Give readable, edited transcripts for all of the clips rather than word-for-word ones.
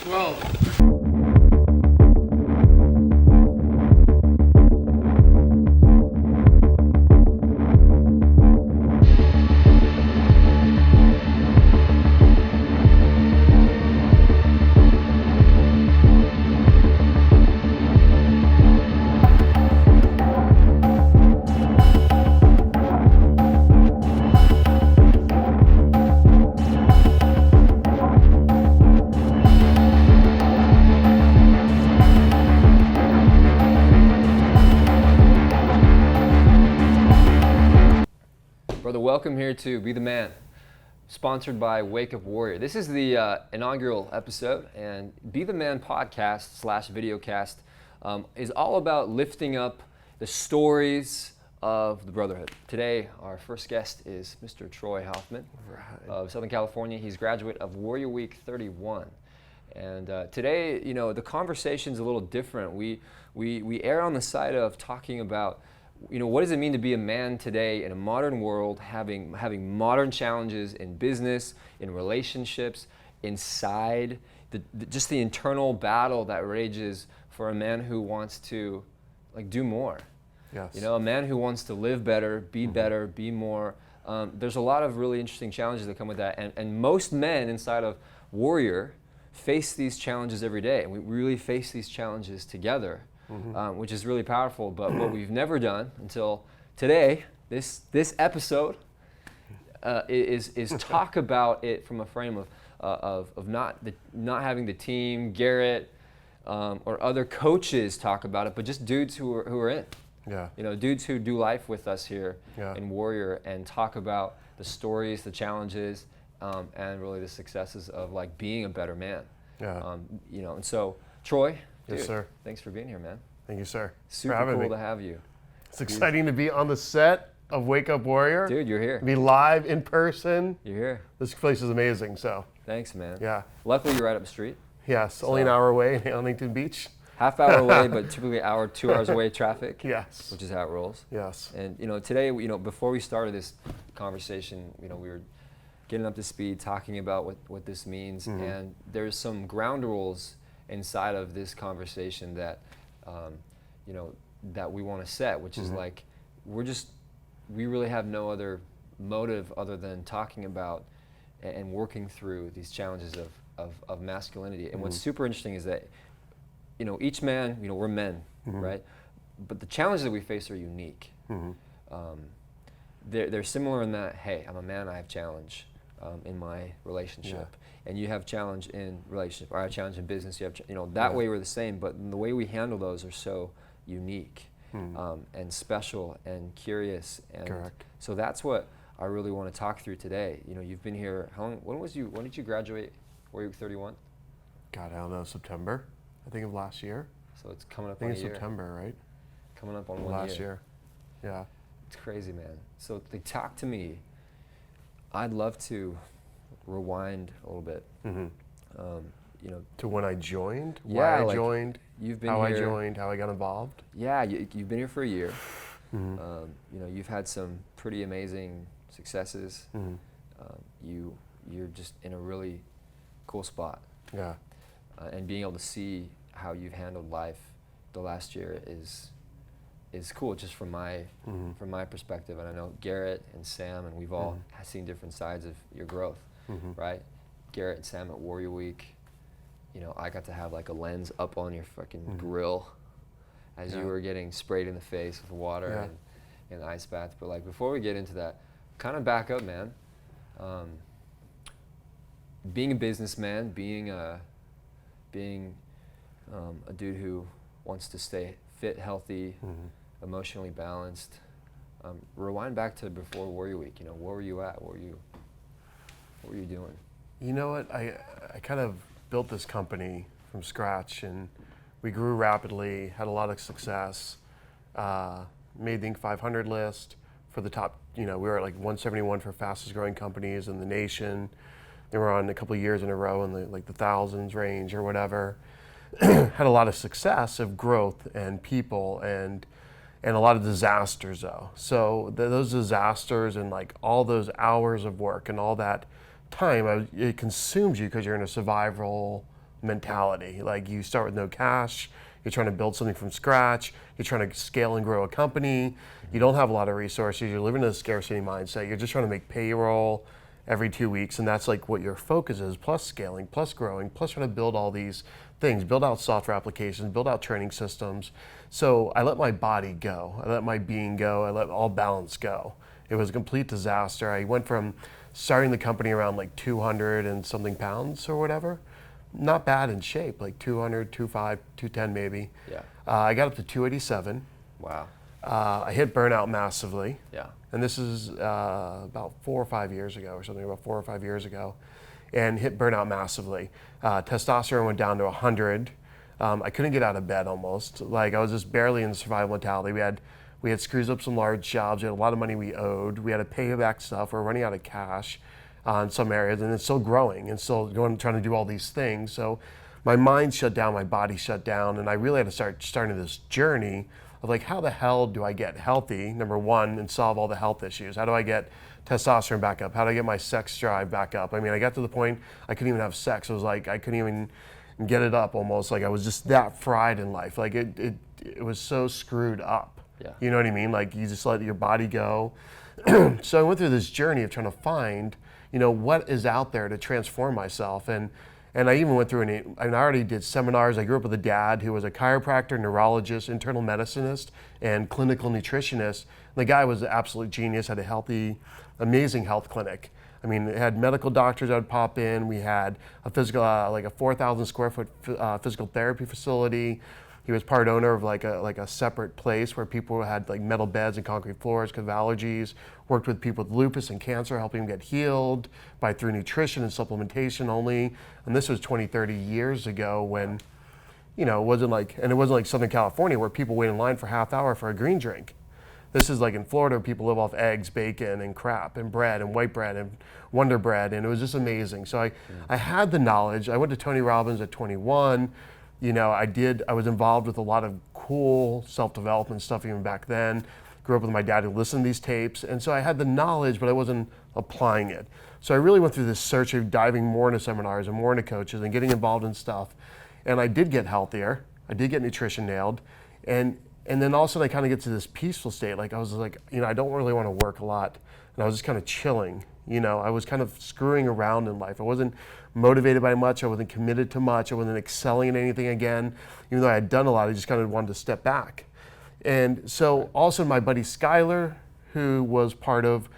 12. Brother, welcome here to Be the Man, sponsored by Wake Up Warrior. This is the inaugural episode, and Be the Man podcast / videocast is all about lifting up the stories of the brotherhood. Today, our first guest is Mr. Troy Hoffman of Southern California. He's a graduate of Warrior Week 31. And today, the conversation's a little different. We err on the side of talking about what does it mean to be a man today in a modern world, having modern challenges in business, in relationships, inside, just the internal battle that rages for a man who wants to do more. Yes. A man who wants to live better, be more. There's a lot of really interesting challenges that come with that. And most men inside of Warrior face these challenges every day. And we really face these challenges together. Which is really powerful. But what we've never done until today, this episode, is talk about it from a frame of not having the team, Garrett, or other coaches talk about it, but just dudes who are in. Yeah. Dudes who do life with us here Yeah. in Warrior and talk about the stories, the challenges, and really the successes of being a better man. Yeah. And so Troy. Yes, Dude, sir. thanks for being here, man. Thank you, sir. Super for having cool me. to have you. It's exciting to be on the set of Wake Up Warrior. Dude, you're here. Be live in person. You're here. This place is amazing. So, Thanks, man. yeah. Luckily, you're right up the street. Yes. Only an hour away in Huntington Beach. Half hour away, but typically 2 hours away traffic. Yes. Which is how it rolls. Yes. And today, before we started this conversation, we were getting up to speed, talking about what this means, and there's some ground rules inside of this conversation that, that we want to set, which is we really have no other motive other than talking about and working through these challenges of masculinity. And what's super interesting is that, each man, we're men, right? But the challenges that we face are unique. They're similar in that, hey, I'm a man, I have challenge in my relationship. Yeah. And you have challenge in relationship, or I have challenge in business. You have, that way we're the same, but the way we handle those are so unique and special and curious. And Correct. so that's what I really want to talk through today. You've been here, how long, when did you graduate? Were you 31? God, I don't know, September, I think, of last year. So it's coming up I think on it's a year. September, right? Coming up on 1 last year. Yeah. It's crazy, man. So talk to me. I'd love to rewind a little bit. To when I joined, Yeah, why I joined, You've been how here. I joined, how I got involved. Yeah, you've been here for a year. You've had some pretty amazing successes. You're just in a really cool spot. Yeah. And being able to see how you've handled life the last year is cool, just from my perspective. And I know Garrett and Sam, and we've all seen different sides of your growth, right? Garrett and Sam at Warrior Week, I got to have a lens up on your fucking grill as you were getting sprayed in the face with water and ice baths. But before we get into that, kind of back up, man. Being a businessman, being a dude who wants to stay fit, healthy, emotionally balanced. Rewind back to before Warrior Week. Where were you at? What were you doing? You know what? I kind of built this company from scratch, and we grew rapidly, had a lot of success, made the Inc. 500 list for the top, we were at 171 for fastest growing companies in the nation. They were on a couple of years in a row in the thousands range or whatever. Had a lot of success of growth and people and a lot of disasters though. So those disasters and all those hours of work and all that time, it consumes you because you're in a survival mentality. Like you start with no cash, you're trying to build something from scratch, you're trying to scale and grow a company, you don't have a lot of resources, you're living in a scarcity mindset, you're just trying to make payroll every 2 weeks, and that's like what your focus is, plus scaling, plus growing, plus trying to build all these things, build out software applications, build out training systems. So I let my body go, I let my being go, I let all balance go. It was a complete disaster. I went from starting the company around like 200 and something pounds or whatever, not bad in shape, like 200, 205, 210 maybe. Yeah. I got up to 287. Wow. I hit burnout massively. Yeah. And this is about 4 or 5 years ago or something, about 4 or 5 years ago, and hit burnout massively. Testosterone went down to 100. I couldn't get out of bed almost. Like I was just barely in survival mentality. We had screws up some large jobs. We had a lot of money we owed. We had to pay back stuff. We're running out of cash in some areas, and it's still growing and still trying to do all these things. So my mind shut down, my body shut down, and I really had to starting this journey of like, how the hell do I get healthy, number one, and solve all the health issues? How do I get testosterone back up? How do I get my sex drive back up? I mean, I got to the point I couldn't even have sex. It was like I couldn't even get it up almost. Like I was just that fried in life. Like it was so screwed up. Yeah. You know what I mean? Like you just let your body go. So I went through this journey of trying to find, what is out there to transform myself. And I even went through, I already did seminars. I grew up with a dad who was a chiropractor, neurologist, internal medicinist, and clinical nutritionist. The guy was an absolute genius, had a healthy, amazing health clinic. I mean, it had medical doctors that would pop in. We had a physical, like a 4,000 square foot physical therapy facility. He was part owner of like a separate place where people had like metal beds and concrete floors because of allergies. Worked with people with lupus and cancer, helping them get healed through nutrition and supplementation only. And this was 20, 30 years ago when, it wasn't like Southern California where people wait in line for half hour for a green drink. This is like in Florida where people live off eggs, bacon, and crap, and bread, and white bread, and Wonder Bread, and it was just amazing. So I had the knowledge. I went to Tony Robbins at 21. I was involved with a lot of cool self-development stuff even back then. Grew up with my dad who listened to these tapes. And so I had the knowledge, but I wasn't applying it. So I really went through this search of diving more into seminars and more into coaches and getting involved in stuff. And I did get healthier. I did get nutrition nailed. And then all of a sudden I kind of get to this peaceful state. Like I was like, I don't really want to work a lot. And I was just kind of chilling. I was kind of screwing around in life. I wasn't motivated by much. I wasn't committed to much. I wasn't excelling in anything again. Even though I had done a lot, I just kind of wanted to step back. And so also my buddy Skylar, who was part of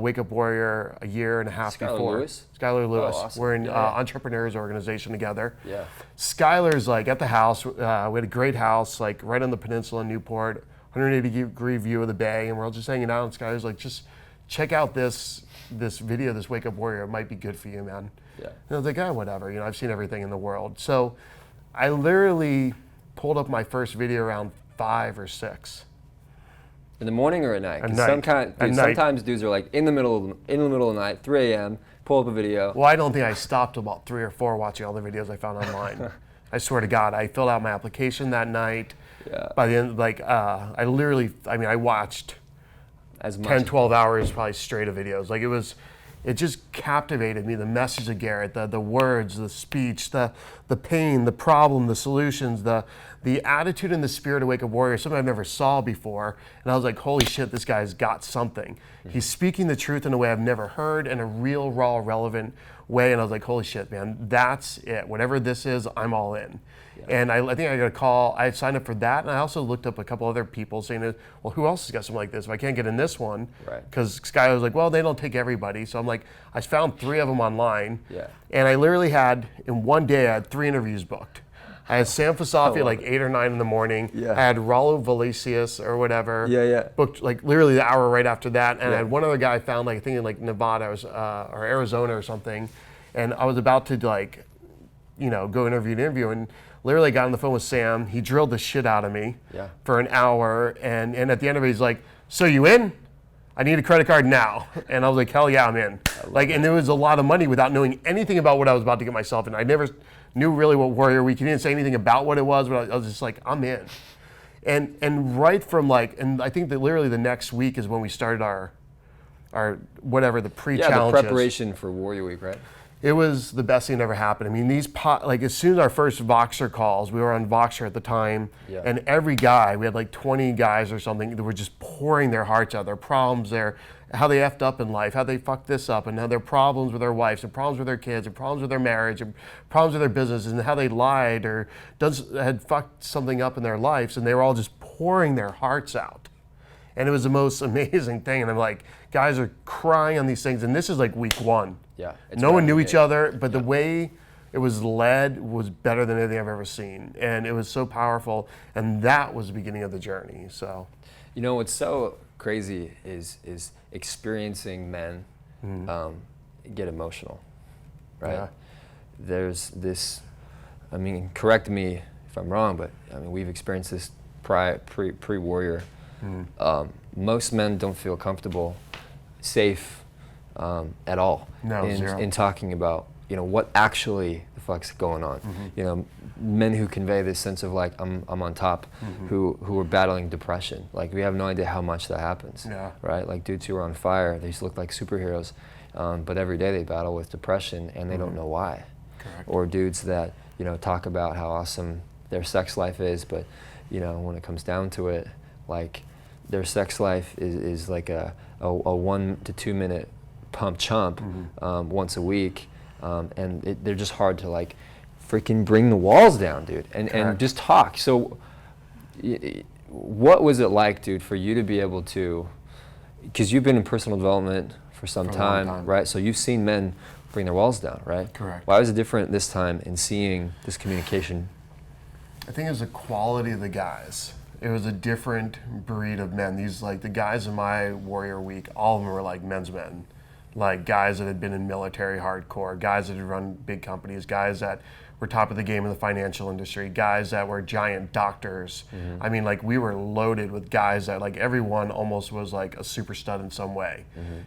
Wake Up Warrior a year and a half before. Lewis? Skylar Lewis. Oh, awesome. We're in Yeah. Entrepreneurs Organization together. Yeah. Skylar's like at the house. We had a great house, like right on the peninsula in Newport, 180-degree view of the bay, and we're all just hanging out. And Skylar's like, just check out this video, this Wake Up Warrior. It might be good for you, man. Yeah. And I was like, whatever. I've seen everything in the world. So I literally pulled up my first video around 5 or 6. In the morning or at night? At 'Cause night. sometimes dudes are like in the middle of the night, 3 a.m. Pull up a video. Well, I don't think I stopped till about 3 or 4 watching all the videos I found online. I swear to God, I filled out my application that night. Yeah. By the end, I watched As much. 10, 12 hours probably straight of videos. Like it just captivated me. The message of Garrett, the words, the speech, the pain, the problem, the solutions, the attitude and the spirit of Wake Up Warrior, something I've never saw before. And I was like, holy shit, this guy's got something. He's speaking the truth in a way I've never heard, in a real, raw, relevant way. And I was like, holy shit, man, that's it. Whatever this is, I'm all in. And I think I got a call. I signed up for that, and I also looked up a couple other people saying, well, who else has got something like this? If I can't get in this one, because Sky was like, well, they don't take everybody. So I'm like, I found 3 of them online, and I literally had, in one day, I had 3 interviews booked. I had Sam Fasafi at like 8 or 9 in the morning. I had Raul Valesius or whatever. Booked like literally the hour right after that. And I had one other guy I found, like I think in like Nevada or Arizona or something. And I was about to like, go interview. And literally got on the phone with Sam. He drilled the shit out of me for an hour. And at the end of it, he's like, so you in? I need a credit card now. And I was like, hell yeah, I'm in. And there was a lot of money without knowing anything about what I was about to get myself in. I never knew really what Warrior Week. He didn't say anything about what it was, but I was just like, I'm in. And right from and I think that literally the next week is when we started our whatever, the pre-challenges. Yeah, the preparation for Warrior Week, right? It was the best thing that ever happened. I mean, like as soon as our first Voxer calls, we were on Voxer at the time, Yeah. and every guy, we had like 20 guys or something that were just pouring their hearts out, their problems, how they effed up in life, how they fucked this up, and how their problems with their wives, and problems with their kids, and problems with their marriage, and problems with their business, and how they lied or had fucked something up in their lives, and they were all just pouring their hearts out. And it was the most amazing thing. And I'm like, guys are crying on these things. And this is like week one. Yeah. No one knew each other, but the way it was led was better than anything I've ever seen. And it was so powerful. And that was the beginning of the journey. So, You know, what's so crazy is experiencing men get emotional, right? Yeah. There's this, I mean, correct me if I'm wrong, but I mean, we've experienced this pre-Warrior. Most men don't feel comfortable, safe at all No, zero. in talking about, you know, what actually the fuck's going on. You know, men who convey this sense of like I'm on top, who are battling depression. Like we have no idea how much that happens. Yeah. Right? Like dudes who are on fire, they just look like superheroes, but every day they battle with depression and they don't know why. Correct. Or dudes that, you know, talk about how awesome their sex life is, but you know, when it comes down to it, like their sex life is like a 1 to 2 minute pump chump once a week, and they're just hard to like freaking bring the walls down, dude, and just talk. So what was it like, dude, for you to be able to, because you've been in personal development for some For a long time, time. right? So you've seen men bring their walls down, right? Correct. Why was it different this time in seeing this communication? I think it was the quality of the guys. It was a different breed of men. These, like, the guys in my Warrior Week, all of them were like men's men. Like guys that had been in military hardcore, guys that had run big companies, guys that were top of the game in the financial industry, guys that were giant doctors. I mean, like, we were loaded with guys that, like, everyone almost was like a super stud in some way.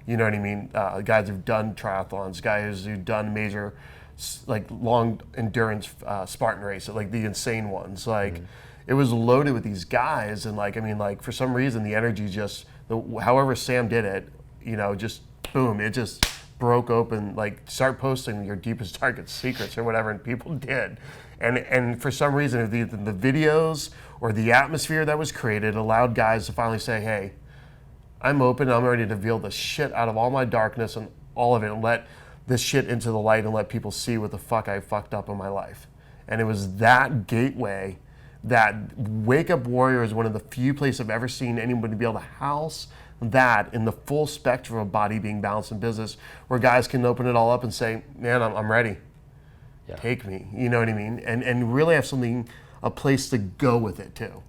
You know what I mean? Guys who've done triathlons, guys who've done major, like, long endurance Spartan races, like the insane ones. Like, it was loaded with these guys, and like, I mean, like, for some reason the energy just, however Sam did it, you know, just boom, it just broke open. Like, start posting your deepest, darkest secrets or whatever, and people did. And for some reason, the videos or the atmosphere that was created allowed guys to finally say, hey, I'm open, I'm ready to reveal the shit out of all my darkness and all of it, and let this shit into the light and let people see what the fuck I fucked up in my life. And it was that gateway, that Wake Up Warrior is one of the few places I've ever seen anybody be able to house that in the full spectrum of body, being, balance, and business, where guys can open it all up and say, man, I'm ready. Yeah. Take me. You know what I mean? And really have something, a place to go with it too.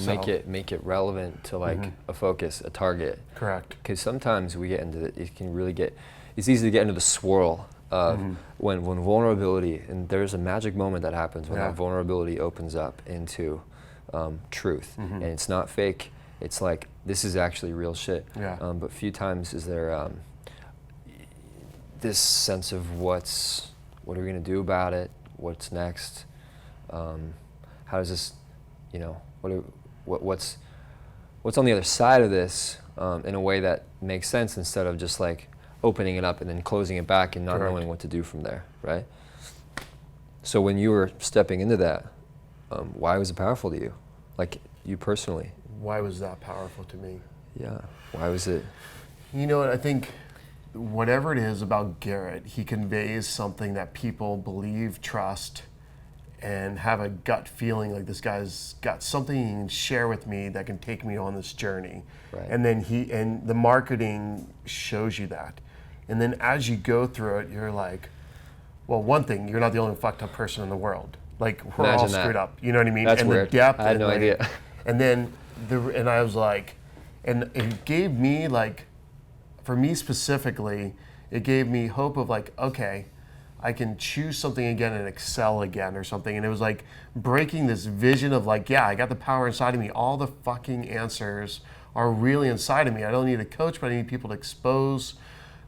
Make it relevant to like a focus, a target. Correct. Because sometimes we get into it's easy to get into the swirl of when vulnerability, and there's a magic moment that happens when that vulnerability opens up into truth, and it's not fake. It's like, this is actually real shit. Yeah. But few times is there this sense of what are we gonna do about it? What's next? How does this, you know, what's on the other side of this in a way that makes sense, instead of just like opening it up and then closing it back and not knowing what to do from there, right? So when you were stepping into that, why was it powerful to you? Like, you personally? Why was that powerful to me? Yeah, why was it? You know what, I think whatever it is about Garrett, he conveys something that people believe, trust, and have a gut feeling like this guy's got something he can share with me that can take me on this journey. Right. And then and the marketing shows you that. And then as you go through it, you're like, well, one thing, you're not the only fucked up person in the world. Like, we're all Imagine that. screwed up. You know what I mean? That's and weird. the depth. I had and no like, idea. And then and I was like, and it gave me, like, for me specifically, it gave me hope of like, okay, I can choose something again and excel again or something. And it was like breaking this vision of like, yeah, I got the power inside of me. All the fucking answers are really inside of me. I don't need a coach, but I need people to expose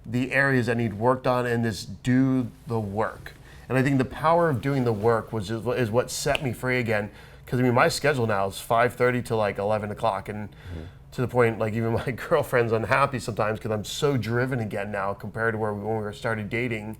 the areas that need worked on and just do the work. And I think the power of doing the work is what set me free again. Because I mean, my schedule now is 5:30 to like 11 o'clock, and to the point, like, even my girlfriend's unhappy sometimes because I'm so driven again now compared to when we started dating.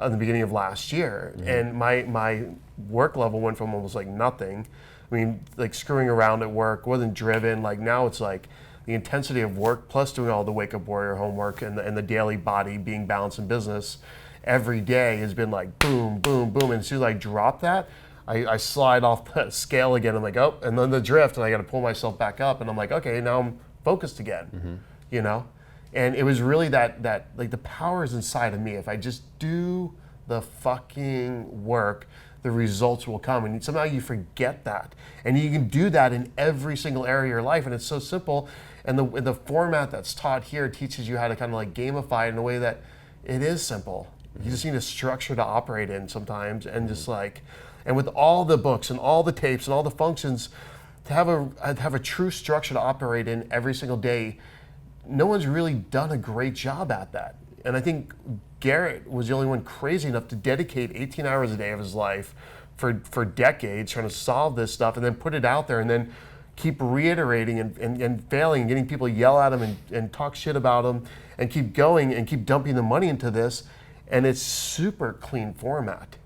in the beginning of last year, and my work level went from almost like nothing. I mean, like screwing around at work, wasn't driven. Like now it's like the intensity of work plus doing all the Wake Up Warrior homework and the daily body being balanced in business every day has been like boom, boom, boom. And as soon as I drop that, I slide off the scale again. I'm like, oh, and then the drift, and I got to pull myself back up. And I'm like, okay, now I'm focused again, you know? And it was really that like the power is inside of me. If I just do the fucking work, the results will come. And somehow you forget that. And you can do that in every single area of your life. And it's so simple. And the format that's taught here teaches you how to kind of like gamify it in a way that it is simple. You just need a structure to operate in sometimes, and just like, and with all the books and all the tapes and all the functions, to have a true structure to operate in every single day, no one's really done a great job at that. And I think Garrett was the only one crazy enough to dedicate 18 hours a day of his life for decades trying to solve this stuff, and then put it out there, and then keep reiterating and failing and getting people to yell at him and talk shit about him, and keep going and keep dumping the money into this. And it's super clean format.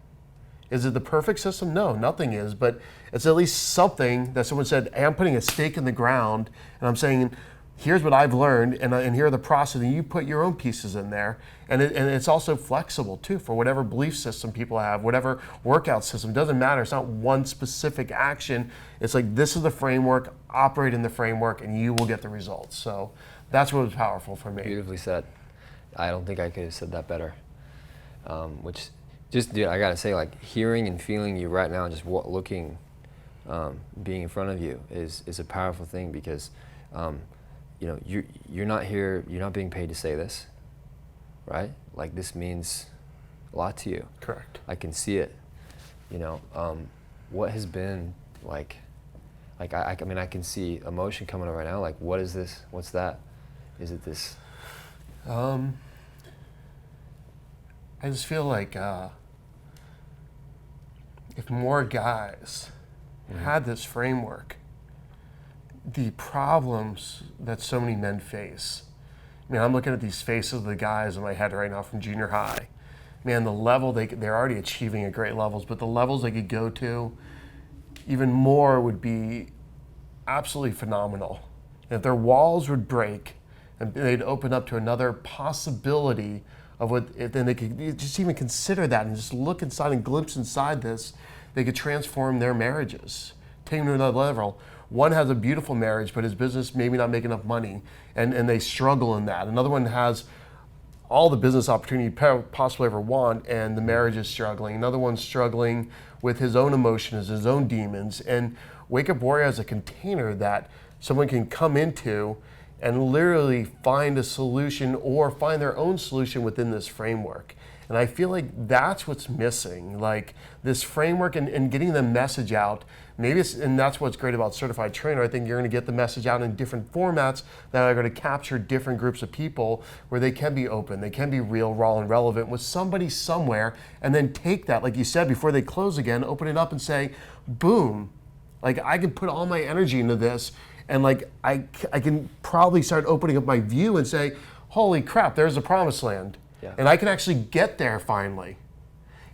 Is it the perfect system? No, nothing is, but it's at least something that someone said, hey, I'm putting a stake in the ground, and I'm saying, here's what I've learned, and here are the process, and you put your own pieces in there. And it's also flexible too, for whatever belief system people have, whatever workout system, doesn't matter. It's not one specific action. It's like, this is the framework, operate in the framework, and you will get the results. So that's what was powerful for me. Beautifully said. I don't think I could have said that better. Which, just, dude, I gotta say, like, hearing and feeling you right now, just looking, being in front of you is a powerful thing, because, you know, you're not here, you're not being paid to say this, right? Like, this means a lot to you. Correct. I can see it. You know, what has been like I mean, I can see emotion coming up right now. Like, what is this? What's that? Is it this? I just feel like if more guys had this framework, the problems that so many men face. I mean, I'm looking at these faces of the guys in my head right now from junior high. Man, the level they're already achieving at great levels, but the levels they could go to even more would be absolutely phenomenal. And if their walls would break and they'd open up to another possibility of what, if then they could just even consider that and just look inside and glimpse inside this, they could transform their marriages, take them to another level. One has a beautiful marriage, but his business maybe not make enough money, and they struggle in that. Another one has all the business opportunity you possibly ever want, and the marriage is struggling. Another one's struggling with his own emotions, his own demons. And Wake Up Warrior has a container that someone can come into and literally find a solution or find their own solution within this framework. And I feel like that's what's missing, like this framework and getting the message out. Maybe and that's what's great about Certified Trainer. I think you're going to get the message out in different formats that are going to capture different groups of people where they can be open, they can be real, raw, and relevant with somebody somewhere, and then take that, like you said, before they close again, open it up and say, boom, like I can put all my energy into this, and like I can probably start opening up my view and say, holy crap, there's a promised land. Yeah. And I can actually get there finally.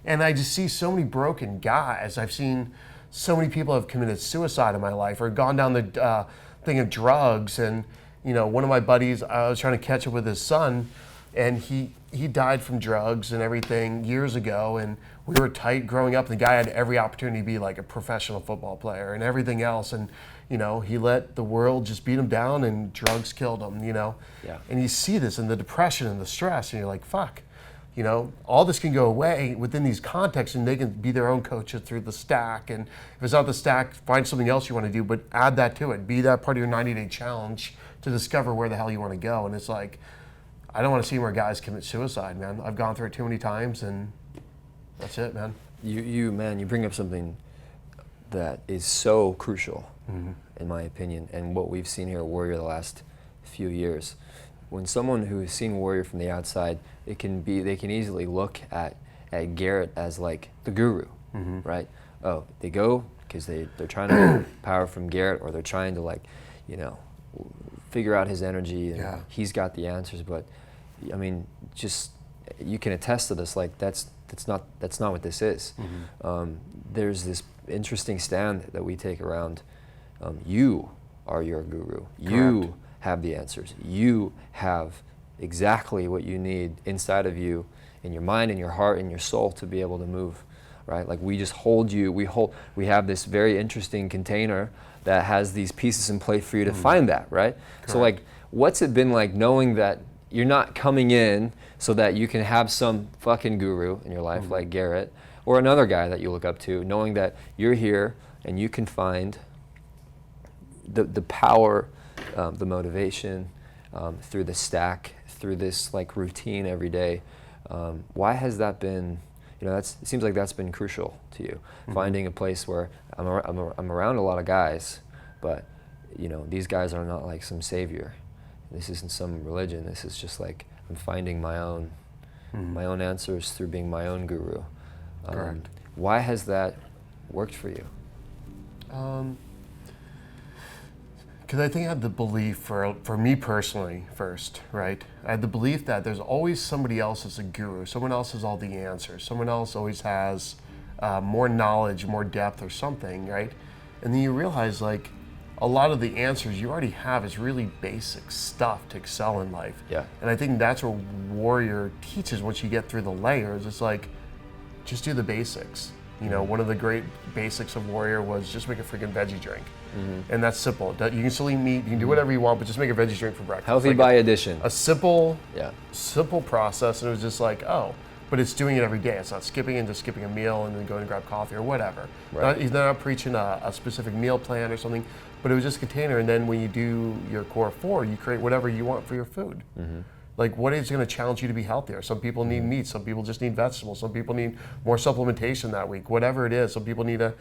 And I just see so many broken guys. I've seen so many people have committed suicide in my life or gone down the thing of drugs. And you know, one of my buddies, I was trying to catch up with his son, and he died from drugs and everything years ago. And we were tight growing up. The guy had every opportunity to be like a professional football player and everything else. And you know, he let the world just beat him down, and drugs killed him, you know? Yeah. And you see this in the depression and the stress, and you're like, fuck, you know, all this can go away within these contexts, and they can be their own coaches through the stack. And if it's not the stack, find something else you want to do, but add that to it. Be that part of your 90-day challenge to discover where the hell you want to go. And it's like, I don't want to see more guys commit suicide, man. I've gone through it too many times, and that's it, man. You bring up something that is so crucial, in my opinion, and what we've seen here at Warrior the last few years. When someone who has seen Warrior from the outside, they can easily look at Garrett as like the guru, right? Oh, they go because they're trying to get power from Garrett, or they're trying to, like, you know, figure out his energy, and he's got the answers. But I mean, just, you can attest to this, like that's that's not what this is. There's this interesting stand that we take around. You are your guru. You have the answers. You have exactly what you need inside of you, in your mind, in your heart, in your soul, to be able to move, right? Like, we just hold you. We have this very interesting container that has these pieces in play for you to find that, right? So, like, what's it been like knowing that you're not coming in so that you can have some fucking guru in your life like Garrett or another guy that you look up to, knowing that you're here and you can find the power, the motivation through the stack, through this like routine every day. Why has that been, it seems like that's been crucial to you, finding a place where I'm around a lot of guys, but these guys are not like some savior. This isn't some religion. This is just like I'm finding my own answers through being my own guru. Why has that worked for you? Because I think I had the belief, for me personally first, right? I had the belief that there's always somebody else as a guru. Someone else has all the answers. Someone else always has more knowledge, more depth or something, right? And then you realize, like, a lot of the answers you already have is really basic stuff to excel in life. Yeah. And I think that's what Warrior teaches once you get through the layers. It's like, just do the basics. One of the great basics of Warrior was just make a freaking veggie drink. And that's simple. You can still eat meat, you can do whatever you want, but just make a veggie drink for breakfast. Healthy by addition. A simple process, and it was just like, but it's doing it every day. It's not skipping a meal and then going to grab coffee or whatever. Right. He's not preaching a specific meal plan or something, but it was just a container, and then when you do your core 4, you create whatever you want for your food. Like, what is going to challenge you to be healthier? Some people need meat, some people just need vegetables, some people need more supplementation that week, whatever it is. Some people need to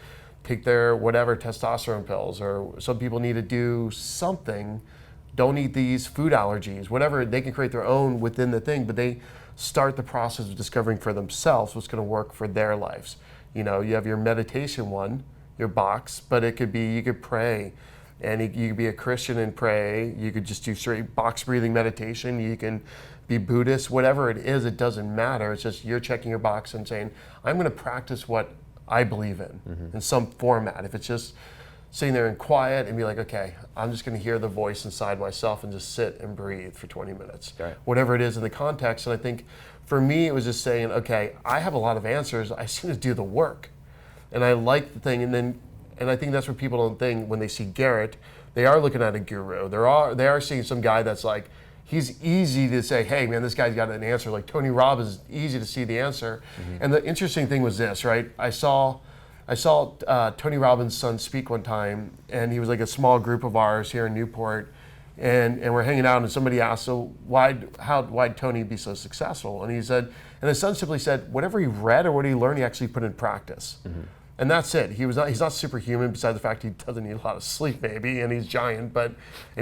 take their whatever testosterone pills, or some people need to do something. Don't eat these food allergies, whatever. They can create their own within the thing, but they start the process of discovering for themselves what's going to work for their lives. You have your meditation one, your box, but it could be, you could pray, and you could be a Christian and pray. You could just do straight box breathing meditation. You can be Buddhist, whatever it is, it doesn't matter. It's just you're checking your box and saying, I'm going to practice what I believe in some format. If it's just sitting there in quiet and be like, okay, I'm just going to hear the voice inside myself and just sit and breathe for 20 minutes. Right. Whatever it is in the context. And I think for me, it was just saying, okay, I have a lot of answers. I just need to do the work. And I like the thing. And I think that's what people don't think when they see Garrett. They are looking at a guru. They are seeing some guy that's like, he's easy to say, hey man, this guy's got an answer. Like Tony Robbins, easy to see the answer. And the interesting thing was this, right? I saw Tony Robbins' son speak one time, and he was like a small group of ours here in Newport, and we're hanging out, and somebody asked, so why'd Tony be so successful? And he said, and his son simply said, whatever he read or what he learned, he actually put in practice. And that's it. He's not superhuman, besides the fact he doesn't need a lot of sleep maybe, and he's giant, and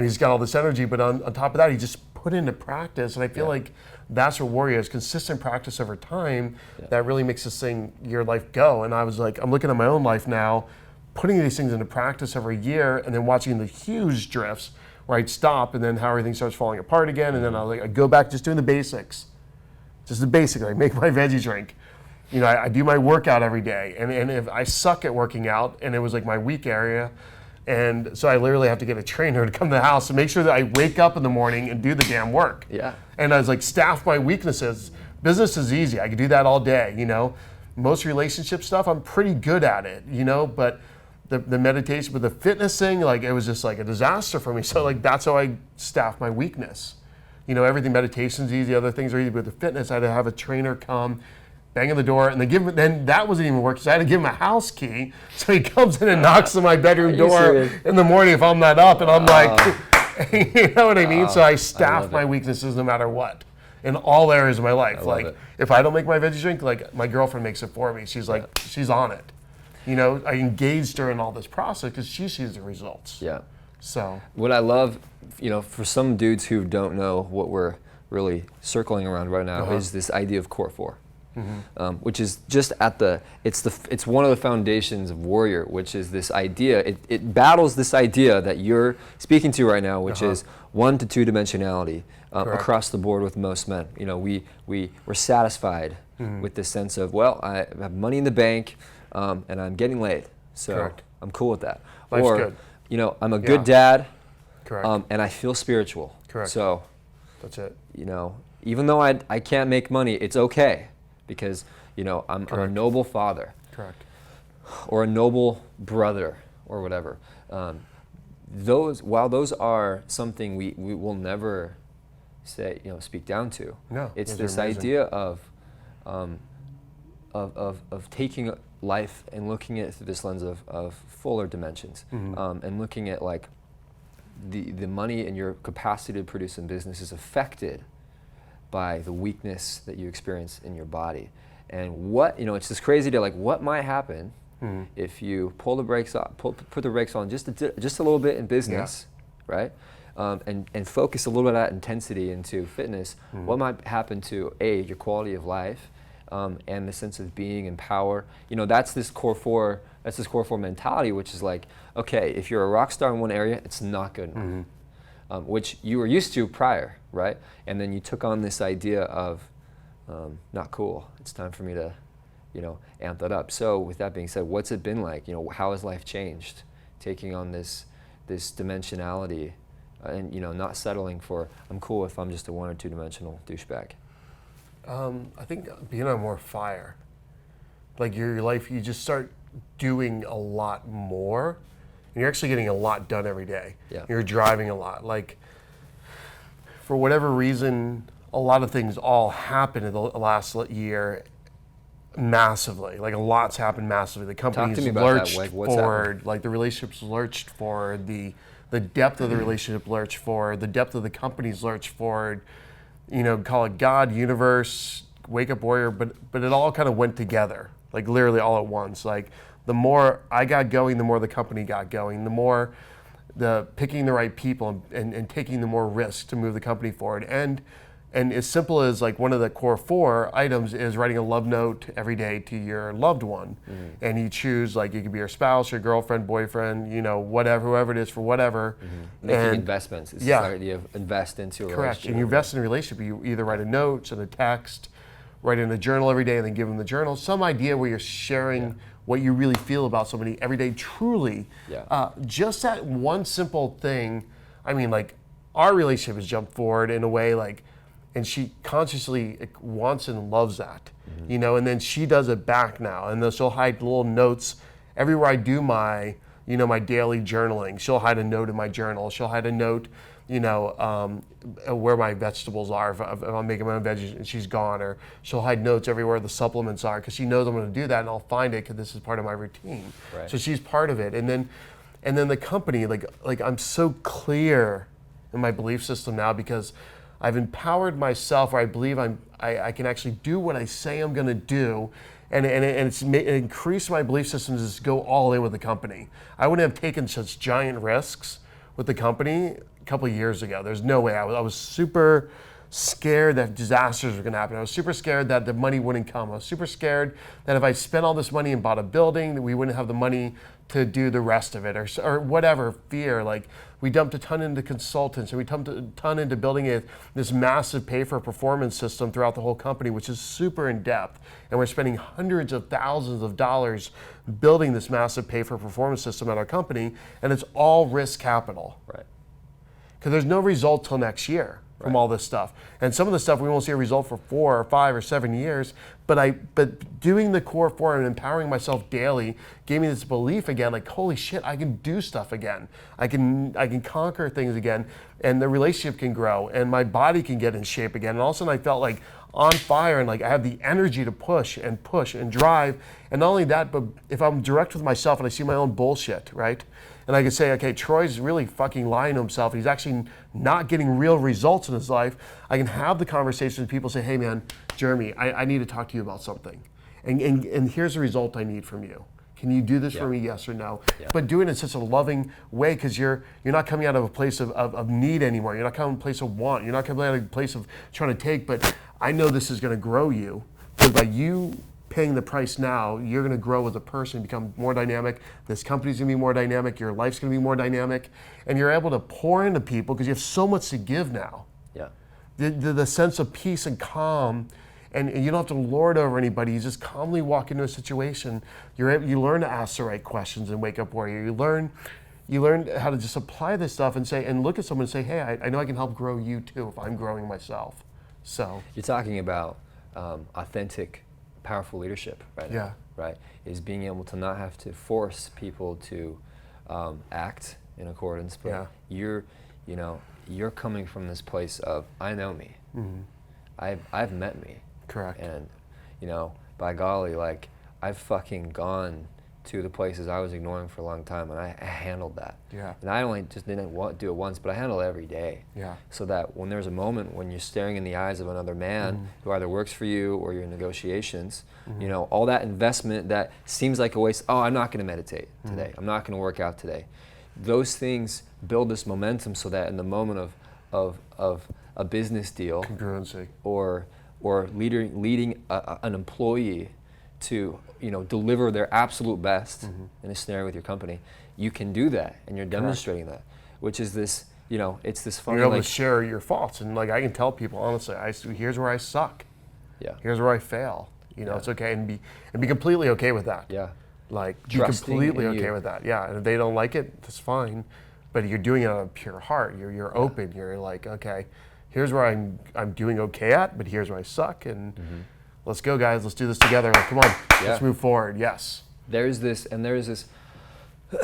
he's got all this energy, but on top of that, he just put into practice. And I feel like that's what Warrior is, consistent practice over time that really makes this thing, your life go. And I was like, I'm looking at my own life now, putting these things into practice every year, and then watching the huge drifts where I'd stop, and then how everything starts falling apart again, and then I'd go back just doing the basics. Just the basics, like make my veggie drink. I do my workout every day, and if I suck at working out, and it was like my weak area, and so I literally have to get a trainer to come to the house and make sure that I wake up in the morning and do the damn work. Yeah. And I was like, staff my weaknesses. Business is easy. I could do that all day, Most relationship stuff, I'm pretty good at it, but the meditation, but the fitness thing, like it was just like a disaster for me. So like that's how I staff my weakness. Everything, meditation's easy, other things are easy, but the fitness, I had to have a trainer come, bang on the door, and then that wasn't even working, so I had to give him a house key, so he comes in and knocks on my bedroom door in the morning if I'm not up, and I'm like, you know what I mean? So I staff my weaknesses no matter what, in all areas of my life. Like, if I don't make my veggie drink, like my girlfriend makes it for me. She's like, she's on it. I engaged her in all this process because she sees the results. Yeah. So what I love, for some dudes who don't know what we're really circling around right now is this idea of Core 4. Which is just it's one of the foundations of Warrior, which is this idea. It battles this idea that you're speaking to right now, which is 1 to 2 dimensionality across the board with most men. We're satisfied with this sense of, well, I have money in the bank and I'm getting laid, so Correct. I'm cool with that. Life's or, good. you know, I'm a good dad, Correct. and I feel spiritual. Correct. So, That's it. you know, even though I can't make money, it's okay because, you know, I'm a noble father. Correct. Or a noble brother or whatever. While those are something we will never say, you know, speak down to. No, it's those are this amazing. idea of taking life and looking at it through this lens of fuller dimensions, and looking at like the money and your capacity to produce in business is affected by the weakness that you experience in your body. And what, you know, it's just crazy to like, what might happen if you pull the brakes off, put the brakes on just a little bit in business, right? And focus a little bit of that intensity into fitness. What might happen to your quality of life, and the sense of being and power? You know, that's this core four mentality, which is like, okay, if you're a rock star in one area, it's not good enough, which you were used to prior, right? And then you took on this idea of not cool. It's time for me to, you know, amp that up. So with that being said, what's it been like? You know, how has life changed taking on this dimensionality, and, you know, not settling for, I'm cool if I'm just a 1 or 2 dimensional douchebag? I think being on more fire, like your life, you just start doing a lot more, and you're actually getting a lot done every day. Yeah. You're driving a lot. Like, for whatever reason, a lot of things all happened in the last year massively. Like, a lot's happened massively. The company's me about that. lurched Like, what's forward. happened? Like, the relationships lurched forward. The depth of the relationship lurched forward. The depth of the company's lurched forward. You know, call it God, universe, Wake Up Warrior, but it all kind of went together, like literally all at once. Like, the more I got going, the more the company got going, the more the picking the right people and taking the more risk to move the company forward. And as simple as like one of the core 4 items is writing a love note every day to your loved one. And you choose, like, it could be your spouse, your girlfriend, boyfriend, you know, whatever, whoever it is, for whatever. Making investments. It's yeah. this idea of invest into a Correct. relationship. And you invest in a relationship. You either write a note, send a text, write in a journal every day, and then give them the journal. Some idea where you're sharing what you really feel about somebody every day, truly. Yeah. Just that one simple thing. I mean, like, our relationship has jumped forward in a way, like, and she consciously wants and loves that, you know, and then she does it back now. And then she'll hide little notes everywhere I do my, you know, my daily journaling. She'll hide a note in my journal. She'll hide a note, you know, where my vegetables are, if I'm making my own veggies and she's gone, or she'll hide notes everywhere the supplements are, because she knows I'm going to do that, and I'll find it because this is part of my routine. Right. So she's part of it. And then the company, like I'm so clear in my belief system now, because I've empowered myself, where I believe I can actually do what I say I'm going to do, and it's increased my belief systems to go all in with the company. I wouldn't have taken such giant risks with the company a couple of years ago. There's no way. I was super scared that disasters were going to happen. I was super scared that the money wouldn't come. I was super scared that if I spent all this money and bought a building, that we wouldn't have the money to do the rest of it, or whatever fear. Like, we dumped a ton into consultants, and we dumped a ton into building this massive pay-for-performance system throughout the whole company, which is super in-depth. And we're spending hundreds of thousands of dollars building this massive pay-for-performance system at our company, and it's all risk capital. Right. Because there's no result till next year from all this stuff. And some of the stuff we won't see a result for 4 or 5 or 7 years, but doing the core 4 and empowering myself daily gave me this belief again, like, holy shit, I can do stuff again. I can conquer things again, and the relationship can grow, and my body can get in shape again. And all of a sudden I felt like on fire, and like I have the energy to push and drive. And not only that, but if I'm direct with myself and I see my own bullshit, right? And I can say, okay, Troy's really fucking lying to himself, and he's actually not getting real results in his life. I can have the conversation with people, say, hey man, Jeremy, I need to talk to you about something. And here's the result I need from you. Can you do this for me, yes or no? Yeah. But do it in such a loving way, because you're not coming out of a place of need anymore. You're not coming out of a place of want. You're not coming out of a place of trying to take, but I know this is going to grow you. Because by you paying the price now, you're going to grow as a person, become more dynamic. This company's going to be more dynamic. Your life's going to be more dynamic. And you're able to pour into people because you have so much to give now. Yeah. The sense of peace and calm and you don't have to lord over anybody. You just calmly walk into a situation. You learn to ask the right questions and Wake Up Warrior. You learn how to just apply this stuff and look at someone and say, hey, I know I can help grow you too if I'm growing myself. So You're talking about authentic, powerful leadership right now, Yeah. right? Is being able to not have to force people to act in accordance, but Yeah. you're coming from this place of, I know me. I've met me. Correct. And, by golly, like, I've fucking gone to the places I was ignoring for a long time, and I handled that. Yeah. And I only just didn't do it once, but I handle it every day. Yeah. So that when there's a moment when you're staring in the eyes of another man who either works for you or you're in negotiations, all that investment that seems like a waste, I'm not gonna meditate today, I'm not gonna work out today. Those things build this momentum so that in the moment of a business deal Congruency. or leading an employee to deliver their absolute best in a scenario with your company, you can do that, and you're demonstrating that, which is this, it's this funny, You're able to share your faults, and like I can tell people honestly, here's where I suck. Yeah. Here's where I fail. It's okay, and be completely okay with that. Yeah. Like be Trusting completely in okay you. with that. Yeah. And if they don't like it, that's fine. But you're doing it out of pure heart. You're open. You're like, okay, here's where I'm doing okay at, but here's where I suck, and let's go, guys. Let's do this together. Like, come on, let's move forward. Yes. There's this.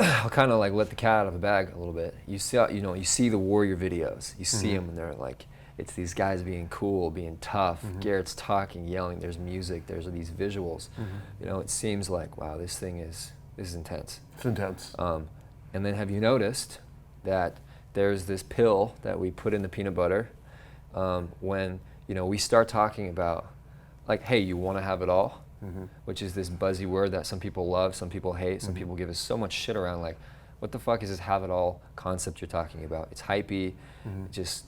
I'll kind of like let the cat out of the bag a little bit. You see the warrior videos. You see them, and they're like, it's these guys being cool, being tough. Garrett's talking, yelling. There's music. There's these visuals. It seems like, wow, this is intense. It's intense. And then have you noticed that there's this pill that we put in the peanut butter when we start talking about, like, hey, you want to have it all, which is this buzzy word that some people love, some people hate, some people give us so much shit around, like, what the fuck is this have it all concept you're talking about? It's hypey, just,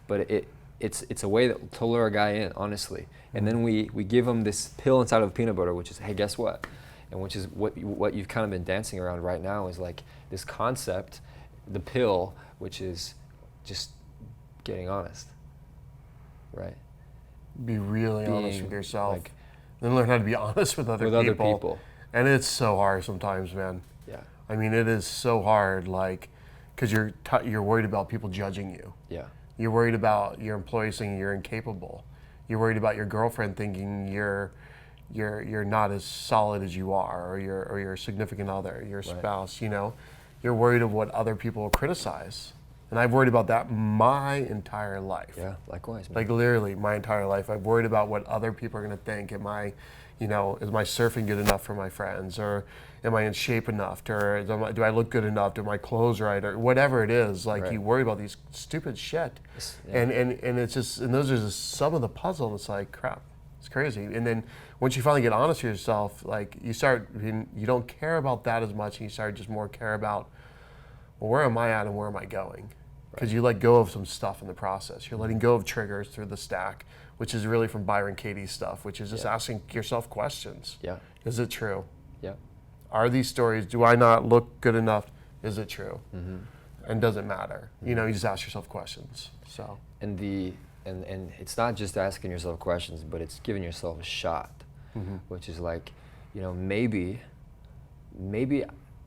but it's a way to lure a guy in, honestly. And then we give him this pill inside of peanut butter, which is, hey, guess what? And which is what you've kind of been dancing around right now, is like this concept, the pill, which is just getting honest, right? Be really honest Being, with yourself. like, Then learn how to be honest with other people. And it's so hard sometimes, man. Yeah. I mean, it is so hard, like, because you're worried about people judging you. Yeah. You're worried about your employees saying you're incapable. You're worried about your girlfriend thinking you're not as solid as you are, or your significant other, your spouse. You're worried of what other people will criticize. And I've worried about that my entire life. Yeah, likewise, man. Like literally my entire life. I've worried about what other people are going to think. Is my surfing good enough for my friends? Or am I in shape enough? Or do I look good enough? Do my clothes right? Or whatever it is. Like you worry about these stupid shit. Yeah. And it's just, and those are just some of the puzzle. And it's like, crap, it's crazy. And then once you finally get honest with yourself, like you don't care about that as much, and you start just more care about, well, where am I at and where am I going? Because you let go of some stuff in the process. You're letting go of triggers through the stack, which is really from Byron Katie's stuff, which is just asking yourself questions. Yeah. Is it true? Yeah. Are these stories, do I not look good enough? Is it true? And does it matter? You just ask yourself questions. So. And it's not just asking yourself questions, but it's giving yourself a shot, which is like, maybe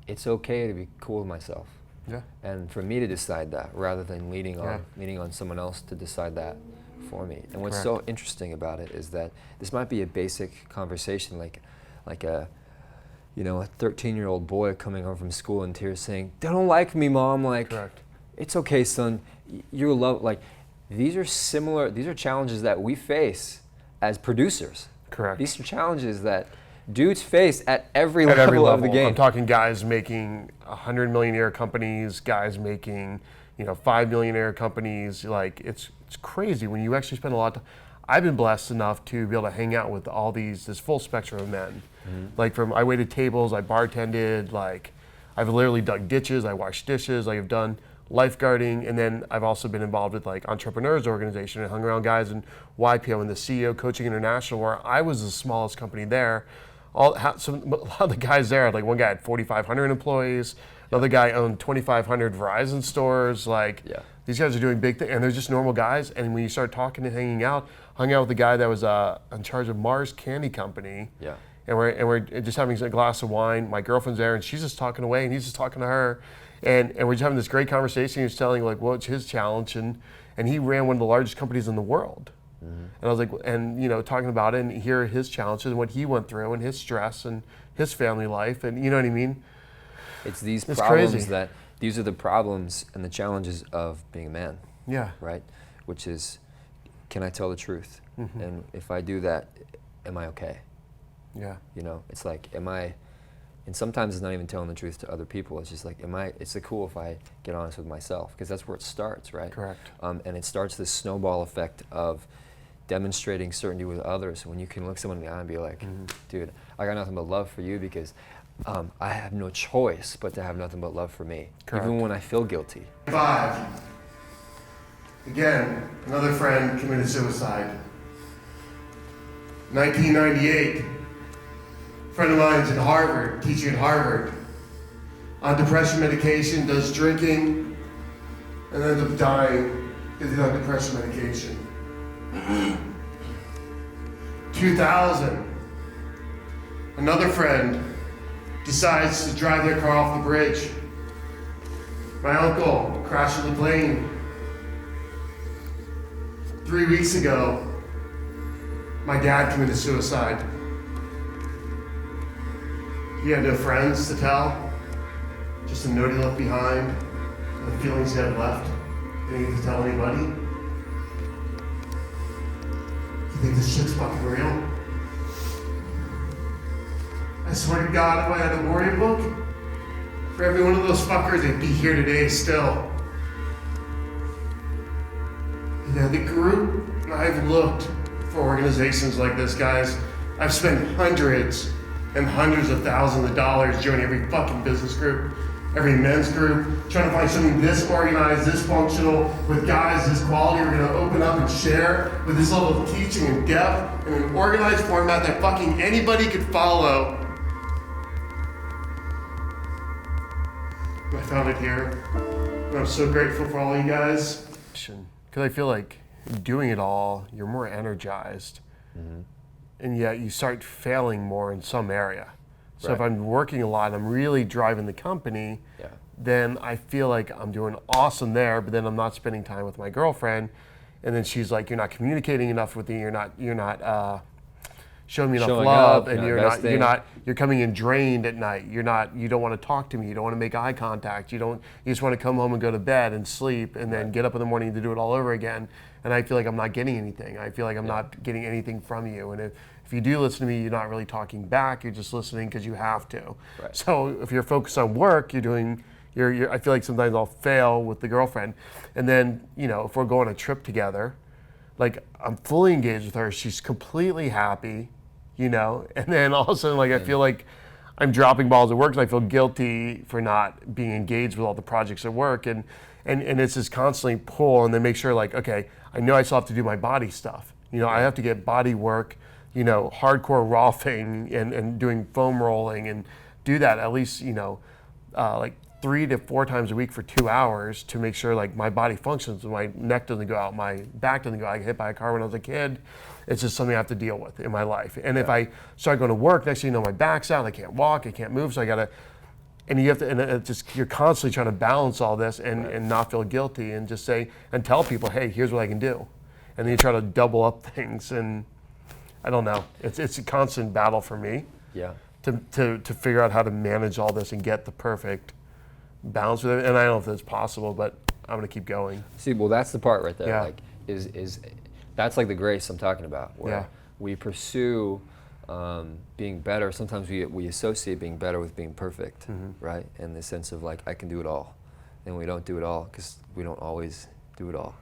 it's okay to be cool with myself. Yeah. And for me to decide that, rather than leaning on someone else to decide that for me. And what's so interesting about it is that this might be a basic conversation, like a 13-year-old boy coming home from school in tears saying, "They don't like me, Mom." Like, it's okay, son. You're loved. Like, these are challenges that we face as producers. Correct. These are challenges that dudes face at every level of the game. I'm talking guys making 100 millionaire companies, guys making 5 millionaire companies. Like it's crazy when you actually spend a lot of time. I've been blessed enough to be able to hang out with all this full spectrum of men. Like I waited tables, I bartended, like I've literally dug ditches, I washed dishes, I've done lifeguarding, and then I've also been involved with like Entrepreneurs Organization and hung around guys in YPO and the CEO Coaching International, where I was the smallest company there. A lot of the guys there, like one guy had 4,500 employees, another guy owned 2,500 Verizon stores. Like these guys are doing big things, and they're just normal guys. And when you start talking and hanging out, hung out with the guy that was in charge of Mars Candy Company. Yeah. And we're just having a glass of wine. My girlfriend's there, and she's just talking away, and he's just talking to her, and we're just having this great conversation. He was telling like what's his challenge, and he ran one of the largest companies in the world. And I was like, and talking about it, and hear his challenges and what he went through, and his stress, and his family life, and you know what I mean. It's these It's problems crazy. these are the problems and the challenges of being a man, Yeah. right? Which is, can I tell the truth? Mm-hmm. And if I do that, am I okay? Yeah. It's like, am I, and sometimes it's not even telling the truth to other people. It's just like, is it cool if I get honest with myself? Because that's where it starts, right? Correct. And it starts this snowball effect of demonstrating certainty with others. When you can look someone in the eye and be like, dude, I got nothing but love for you because I have no choice but to have nothing but love for me. Correct. Even when I feel guilty. 5. Again, another friend committed suicide. 1998. A friend of mine's at Harvard, teaching at Harvard, on depression medication, does drinking, and ends up dying because he's on depression medication. 2000. Another friend decides to drive their car off the bridge. My uncle crashed the plane. 3 weeks ago, my dad committed suicide. He had no friends to tell, just a note he left behind, and the feelings he had left. Didn't get to tell anybody. You think this shit's fucking real? I swear to God, if I had a warrior book, for every one of those fuckers, they'd be here today still. The group, I've looked for organizations like this, guys. I've spent hundreds and hundreds of thousands of dollars joining every fucking business group, every men's group, trying to find something this organized, this functional, with guys this quality we're gonna open up and share, with this level of teaching and depth, in an organized format that fucking anybody could follow. I found it here, and I'm so grateful for all you guys. Because I feel like doing it all, you're more energized, and yet you start failing more in some area. So if Right. I'm working a lot, I'm really driving the company, Yeah. then I feel like I'm doing awesome there, but then I'm not spending time with my girlfriend, and then she's like, "You're not communicating enough with me. You're not showing me enough Showing love, up, and you're not investing." you're coming in drained at night. You don't want to talk to me. You don't want to make eye contact. You just want to come home and go to bed and sleep, and then get up in the morning to do it all over again. And I feel like I'm not getting anything. I feel like I'm not getting anything from you. And if you do listen to me, you're not really talking back. You're just listening because you have to. Right. So if you're focused on work, I feel like sometimes I'll fail with the girlfriend. And then, if we're going on a trip together, like I'm fully engaged with her, she's completely happy, and then all of a sudden, like I feel like I'm dropping balls at work because I feel guilty for not being engaged with all the projects at work, and it's this constantly pull, and then make sure like, okay, I know I still have to do my body stuff. I have to get body work, hardcore rolfing and doing foam rolling, and do that at least, like 3 to 4 times a week for 2 hours to make sure like my body functions. My neck doesn't go out, my back doesn't go out. I got hit by a car when I was a kid. It's just something I have to deal with in my life. And if I start going to work, next thing you know, my back's out. I can't walk. I can't move. So I gotta. And you have to. And it just you're constantly trying to balance all this and not feel guilty and just say and tell people, hey, here's what I can do. And then you try to double up things, and I don't know. It's a constant battle for me. Yeah. To figure out how to manage all this and get the perfect balance with it. And I don't know if that's possible, but I'm gonna keep going. See, well, that's the part right there. Yeah. Like, is that's like the grace I'm talking about, where Yeah. we pursue being better. Sometimes we associate being better with being perfect, right? In the sense of like, I can do it all, and we don't do it all because we don't always do it all.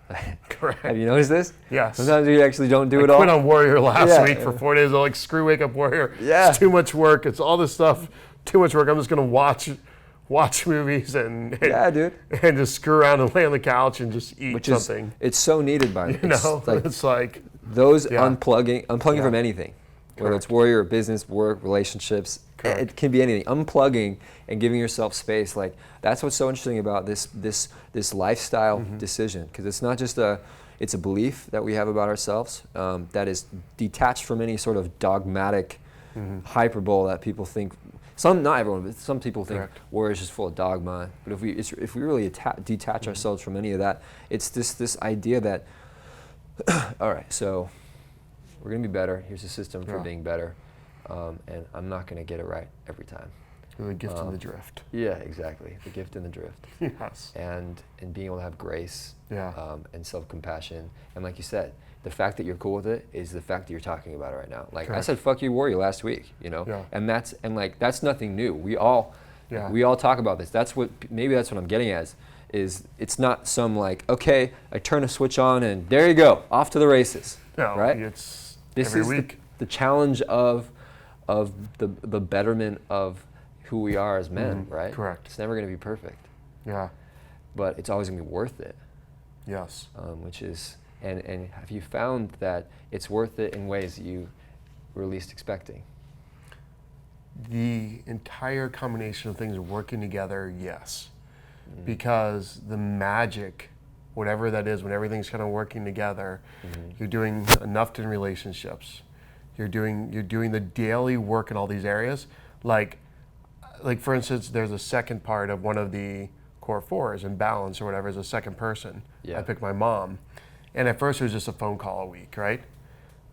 Correct. Have you noticed this? Yes. Sometimes we actually don't do it I all. quit on Warrior last Yeah. week for 4 days. I'm like, screw Wake Up Warrior. Yeah. It's too much work. It's all this stuff. Too much work. I'm just gonna watch movies and Yeah, dude. and just screw around and lay on the couch and just eat Which something. it's so needed by me. It's like Those Yeah. unplugging Yeah. from anything, whether Correct. it's warrior or business, work, relationships, Correct. it can be anything. Unplugging and giving yourself space, like that's what's so interesting about this lifestyle decision, because it's not just it's a belief that we have about ourselves that is detached from any sort of dogmatic hyperbole that people think. Not everyone, but some people think Correct. warrior is just full of dogma. But if we really detach ourselves from any of that, it's this idea that, all right, so we're gonna be better. Here's a system for being better, and I'm not gonna get it right every time. The gift and the drift. Yeah, exactly. The gift and the drift. Yes. And being able to have grace Yeah. and self-compassion. And like you said, the fact that you're cool with it is the fact that you're talking about it right now. Like I Correct. said, fuck you, warrior last week, you know? Yeah. And that's nothing new. We all talk about this. Maybe that's what I'm getting at is it's not some like, okay, I turn a switch on and there you go, off to the races. No, right? it's This every is week. the challenge of the betterment of who we are as men, right? Correct. It's never going to be perfect, Yeah. but it's always going to be worth it. Yes. Which is, and have you found that it's worth it in ways that you were least expecting? The entire combination of things working together, yes. Because the magic, whatever that is, when everything's kind of working together, you're doing enough in relationships. You're doing the daily work in all these areas. Like for instance, there's a second part of one of the core fours in balance or whatever is a second person. Yeah. I picked my mom. And at first it was just a phone call a week, right?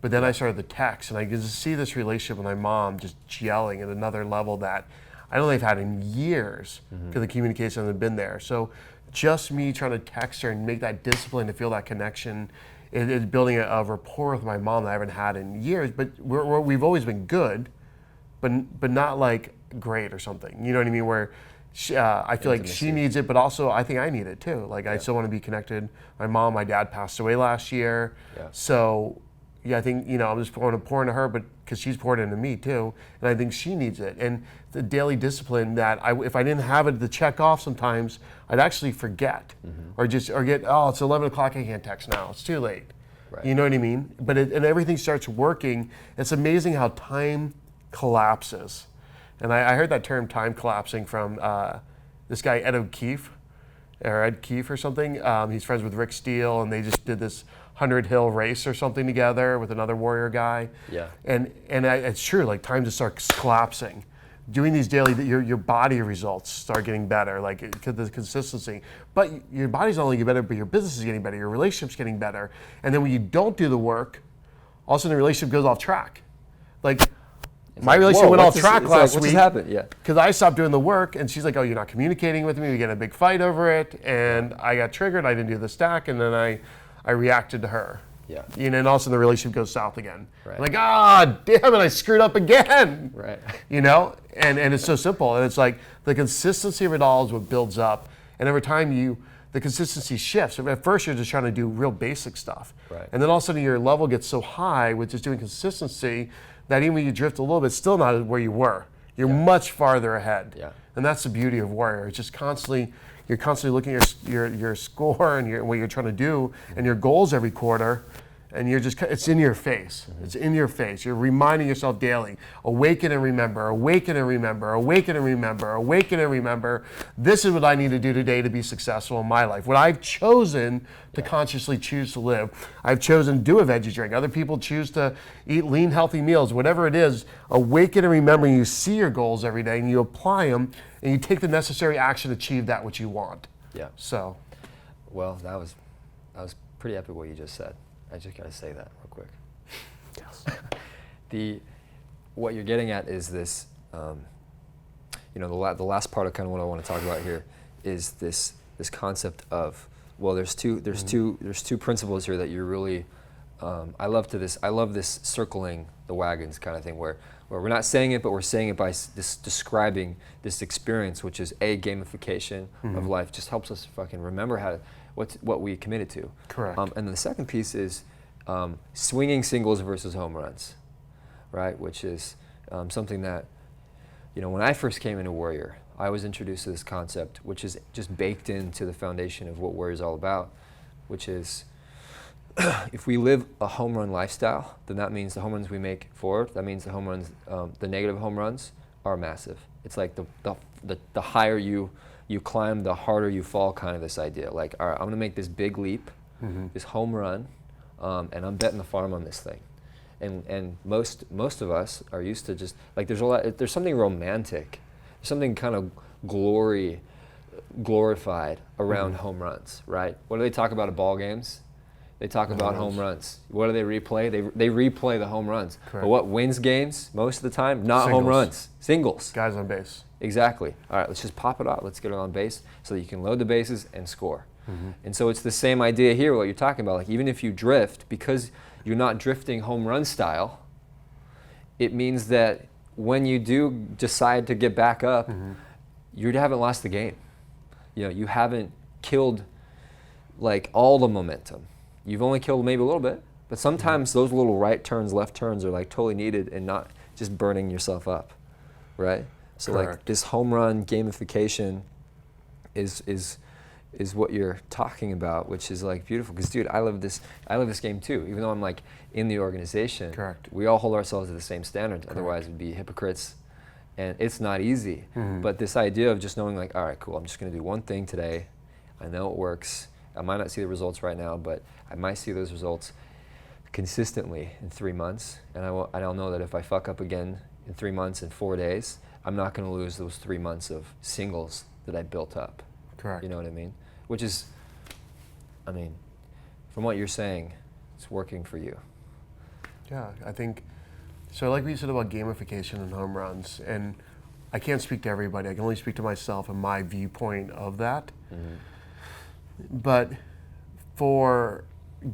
But then I started the text, and I could just see this relationship with my mom just gelling at another level that I don't think I've had in years because the communication hasn't been there. So just me trying to text her and make that discipline to feel that connection is building a rapport with my mom that I haven't had in years. But we've always been good, but not like great or something. You know what I mean? Where I feel like she needs it, but also I think I need it too. Like I still want to be connected. My dad passed away last year. Yeah. So yeah, I think, I'm just going to pour into her, but because she's poured into me too. And I think she needs it. And the daily discipline that if I didn't have it to check off sometimes, I'd actually forget or get, oh, it's 11 o'clock, I can't text now. It's too late. Right. You know what I mean? But and everything starts working. It's amazing how time collapses. And I heard that term time collapsing from this guy, Ed O'Keefe, or Ed Keefe or something. He's friends with Rick Steele, and they just did this 100 hill race or something together with another warrior guy. Yeah. And it's true, like time just starts collapsing. Doing these daily, your body results start getting better, like the consistency. But your body's not only getting better, but your business is getting better, your relationship's getting better. And then when you don't do the work, all of a sudden the relationship goes off track. Like, my relationship went off track last week. What just happened? Yeah. Because I stopped doing the work, and she's like, "Oh, you're not communicating with me." We get in a big fight over it, and I got triggered. I didn't do the stack, and then I reacted to her. Yeah. And all of a sudden the relationship goes south again. Right. Like, damn it, I screwed up again. Right. And it's so simple, and it's like the consistency of it all is what builds up, and every time the consistency shifts. At first, you're just trying to do real basic stuff, Right. and then all of a sudden your level gets so high with just doing consistency that even when you drift a little bit, still not where you were. You're much farther ahead. Yeah. And that's the beauty of Warrior. It's just you're constantly looking at your score and what you're trying to do and your goals every quarter, and it's in your face. It's in your face. You're reminding yourself daily, awaken and remember, awaken and remember, awaken and remember, awaken and remember. This is what I need to do today to be successful in my life. What I've chosen to consciously choose to live. I've chosen to do a veggie drink. Other people choose to eat lean, healthy meals. Whatever it is, awaken and remember. You see your goals every day and you apply them and you take the necessary action to achieve that which you want. Yeah. So, Well, that was pretty epic what you just said. I just gotta say that real quick. yes. What you're getting at is this, the last part of kind of what I want to talk about here is this concept of, well, there's two principles here that you're really, I love this circling the wagons kind of thing where we're not saying it, but we're saying it by describing this experience, which is gamification of life. Just helps us fucking remember what we committed to. Correct. And then the second piece is swinging singles versus home runs, right? Which is something that, when I first came into Warrior, I was introduced to this concept, which is just baked into the foundation of what Warrior is all about, which is if we live a home run lifestyle, then that means the home runs we make forward, that means the home runs, the negative home runs are massive. It's like the higher you climb, the harder you fall kind of this idea. Like, all right, I'm gonna make this big leap this home run, and I'm betting the farm on this thing. And most of us are used to just like there's something romantic, something kind of glorified around home runs, right? What do they talk about at ball games? They talk about home runs. What do they replay? They replay the home runs. Correct. But what wins games most of the time? Not Singles. home runs, singles. Guys on base. Exactly. All right, let's just pop it out. Let's get it on base so that you can load the bases and score. And so it's the same idea here, what you're talking about. Like even if you drift, because you're not drifting home run style, it means that when you do decide to get back up, you haven't lost the game. You haven't killed like all the momentum. You've only killed maybe a little bit, but sometimes those little right turns, left turns are like totally needed and not just burning yourself up, right? So Correct. like this home run gamification is what you're talking about, which is like beautiful. Because dude, I love this game too. Even though I'm like in the organization, Correct. we all hold ourselves to the same standard. Otherwise, we'd be hypocrites, and it's not easy. But this idea of just knowing like, all right, cool, I'm just gonna do one thing today. I know it works. I might not see the results right now, but I might see those results consistently in 3 months, and I'll know that if I fuck up again in 3 months and 4 days, I'm not going to lose those 3 months of singles that I built up. Correct. You know what I mean? Which is, I mean, from what you're saying, it's working for you. Yeah, I think, so like we said about gamification and home runs, and I can't speak to everybody, I can only speak to myself and my viewpoint of that. But for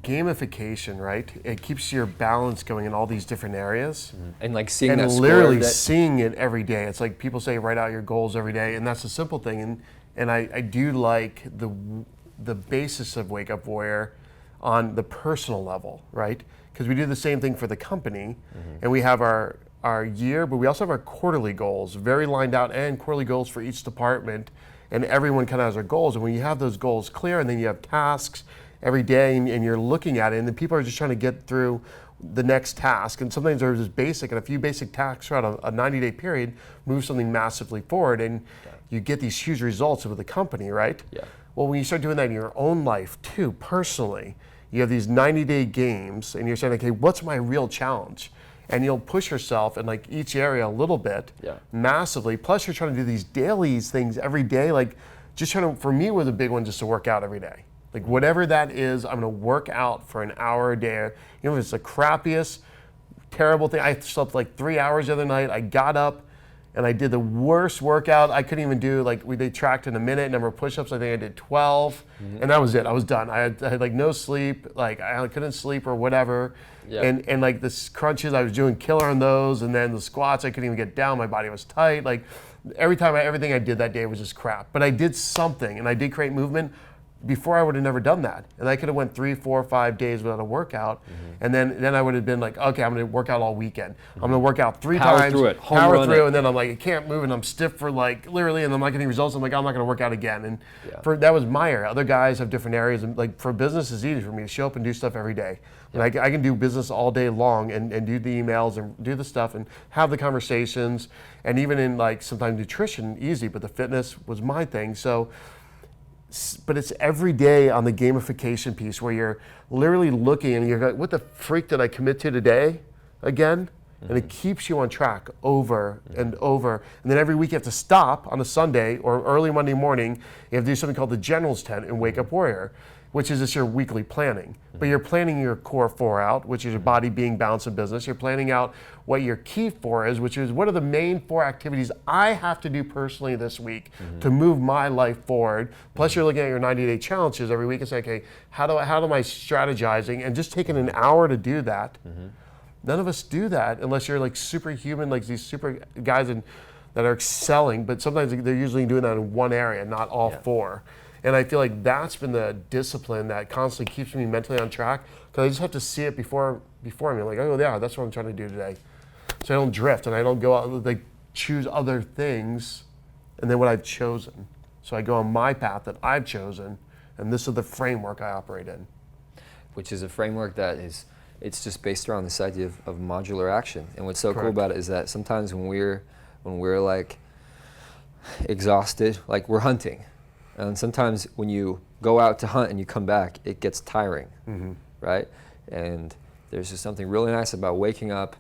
gamification, right, it keeps your balance going in all these different areas. And like seeing And that literally score that, seeing it every day. It's like people say, write out your goals every day, and that's a simple thing. And I do like the basis of Wake Up Warrior on the personal level, right? Because we do the same thing for the company, and we have our year, but we also have our quarterly goals, very lined out, and quarterly goals for each department, and everyone kind of has their goals. And when you have those goals clear, and then you have tasks every day, and you're looking at it, and then people are just trying to get through the next task, and sometimes they're just basic, and a few basic tasks throughout a 90-day period move something massively forward, and you get these huge results with the company, right? Yeah. Well, when you start doing that in your own life too, personally, you have these 90-day games, and you're saying, okay, what's my real challenge? And you'll push yourself in like each area a little bit, massively. Plus, you're trying to do these daily things every day, like just trying to. For me, was a big one just to work out every day. Like whatever that is, I'm gonna work out for an hour a day. You know, if it's the crappiest, terrible thing. I slept like 3 hours the other night. I got up and I did the worst workout. I couldn't even do, like, they tracked in a minute, number of push-ups. I think I did 12, and that was it. I was done. I had like no sleep, like I couldn't sleep or whatever. Yeah. And like the crunches, I was doing killer on those, and then the squats, I couldn't even get down. My body was tight. Like everything I did that day was just crap. But I did something, and I did create movement. Before I would have never done that, and I could have went 3, 4, 5 days without a workout, and then I would have been like, okay, I'm going to work out all weekend. I'm going to work out 3 Power times, through it, home power run through, it. and then I'm like, I can't move, and I'm stiff for like literally, and I'm not getting results. I'm like, I'm not going to work out again. And that was my area. Other guys have different areas, and like for business, it's easy for me to show up and do stuff every day. And I can do business all day long and do the emails and do the stuff and have the conversations, and even in like sometimes nutrition, easy, but the fitness was my thing. So. But it's every day on the gamification piece where you're literally looking and you're like, what the freak did I commit to today again? And it keeps you on track over and over. And then every week you have to stop on a Sunday or early Monday morning. You have to do something called the General's Tent in Wake Up Warrior, which is just your weekly planning. But you're planning your core 4 out, which is your body, being, balance, and business. You're planning out what your key 4 is, which is what are the main 4 activities I have to do personally this week to move my life forward. Plus you're looking at your 90-day challenges every week and saying, okay, how am I strategizing? And just taking an hour to do that. None of us do that unless you're like superhuman, like these super guys that are excelling, but sometimes they're usually doing that in one area, not all 4. And I feel like that's been the discipline that constantly keeps me mentally on track, because I just have to see it before me. Like, oh yeah, that's what I'm trying to do today. So I don't drift and I don't go out, like choose other things and then what I've chosen. So I go on my path that I've chosen, and this is the framework I operate in. Which is a framework that is, it's just based around this idea of modular action. And what's so cool about it is that sometimes when we're like exhausted, like we're hunting, And sometimes when you go out to hunt and you come back, it gets tiring, right? And there's just something really nice about waking up.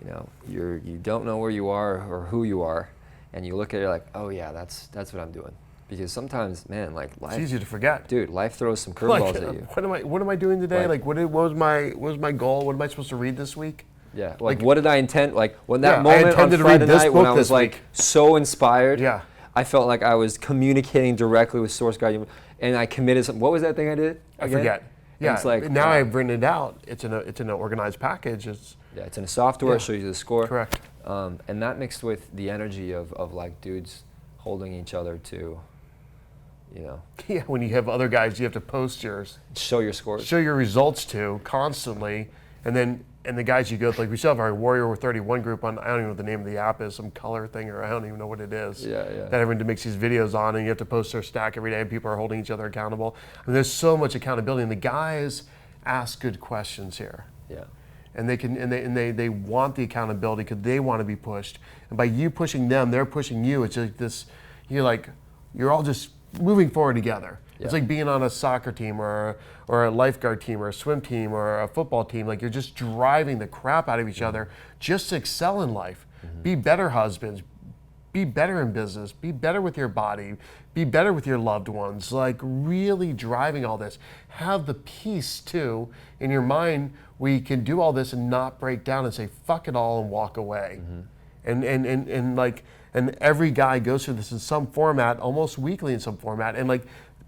You know, you don't know where you are or who you are, and you look at it like, oh yeah, that's what I'm doing. Because sometimes, man, like life, It's easy to forget. dude, life throws some curveballs at you. What am I doing today? Like- What was my goal? What am I supposed to read this week? Yeah, like Like- what did I intend? Like when that Yeah, I moment on intended to Friday read this night when book I was this like week. so inspired. Yeah. I felt like I was communicating directly with Source Guide, and I committed something. What was that thing I did? I again? forget. And Yeah. it's like now wow. I've written it out. It's in an organized package. It's Yeah, it's in a software. Yeah. It shows you the score. correct. And that mixed with the energy of like dudes holding each other to, you know, Yeah. When you have other guys, you have to post yours, show your scores. show your results to constantly, and the guys you go with, like we still have our Warrior 31 group on. I don't even know what the name of the app is, some color thing, or I don't even know what it is. Yeah. That everyone makes these videos on, and you have to post their stack every day, and people are holding each other accountable. I mean, there's so much accountability, and the guys ask good questions here. Yeah. And they want the accountability because they want to be pushed. And by you pushing them, they're pushing you. It's like this, you're all just moving forward together. Yeah. It's like being on a soccer team or a lifeguard team or a swim team or a football team. Like you're just driving the crap out of each other just to excel in life. Be better husbands. Be better in business. Be better with your body. Be better with your loved ones. Like really driving all this. Have the peace too in your mind where you can do all this and not break down and say fuck it all and walk away. And every guy goes through this in some format, almost weekly in some format,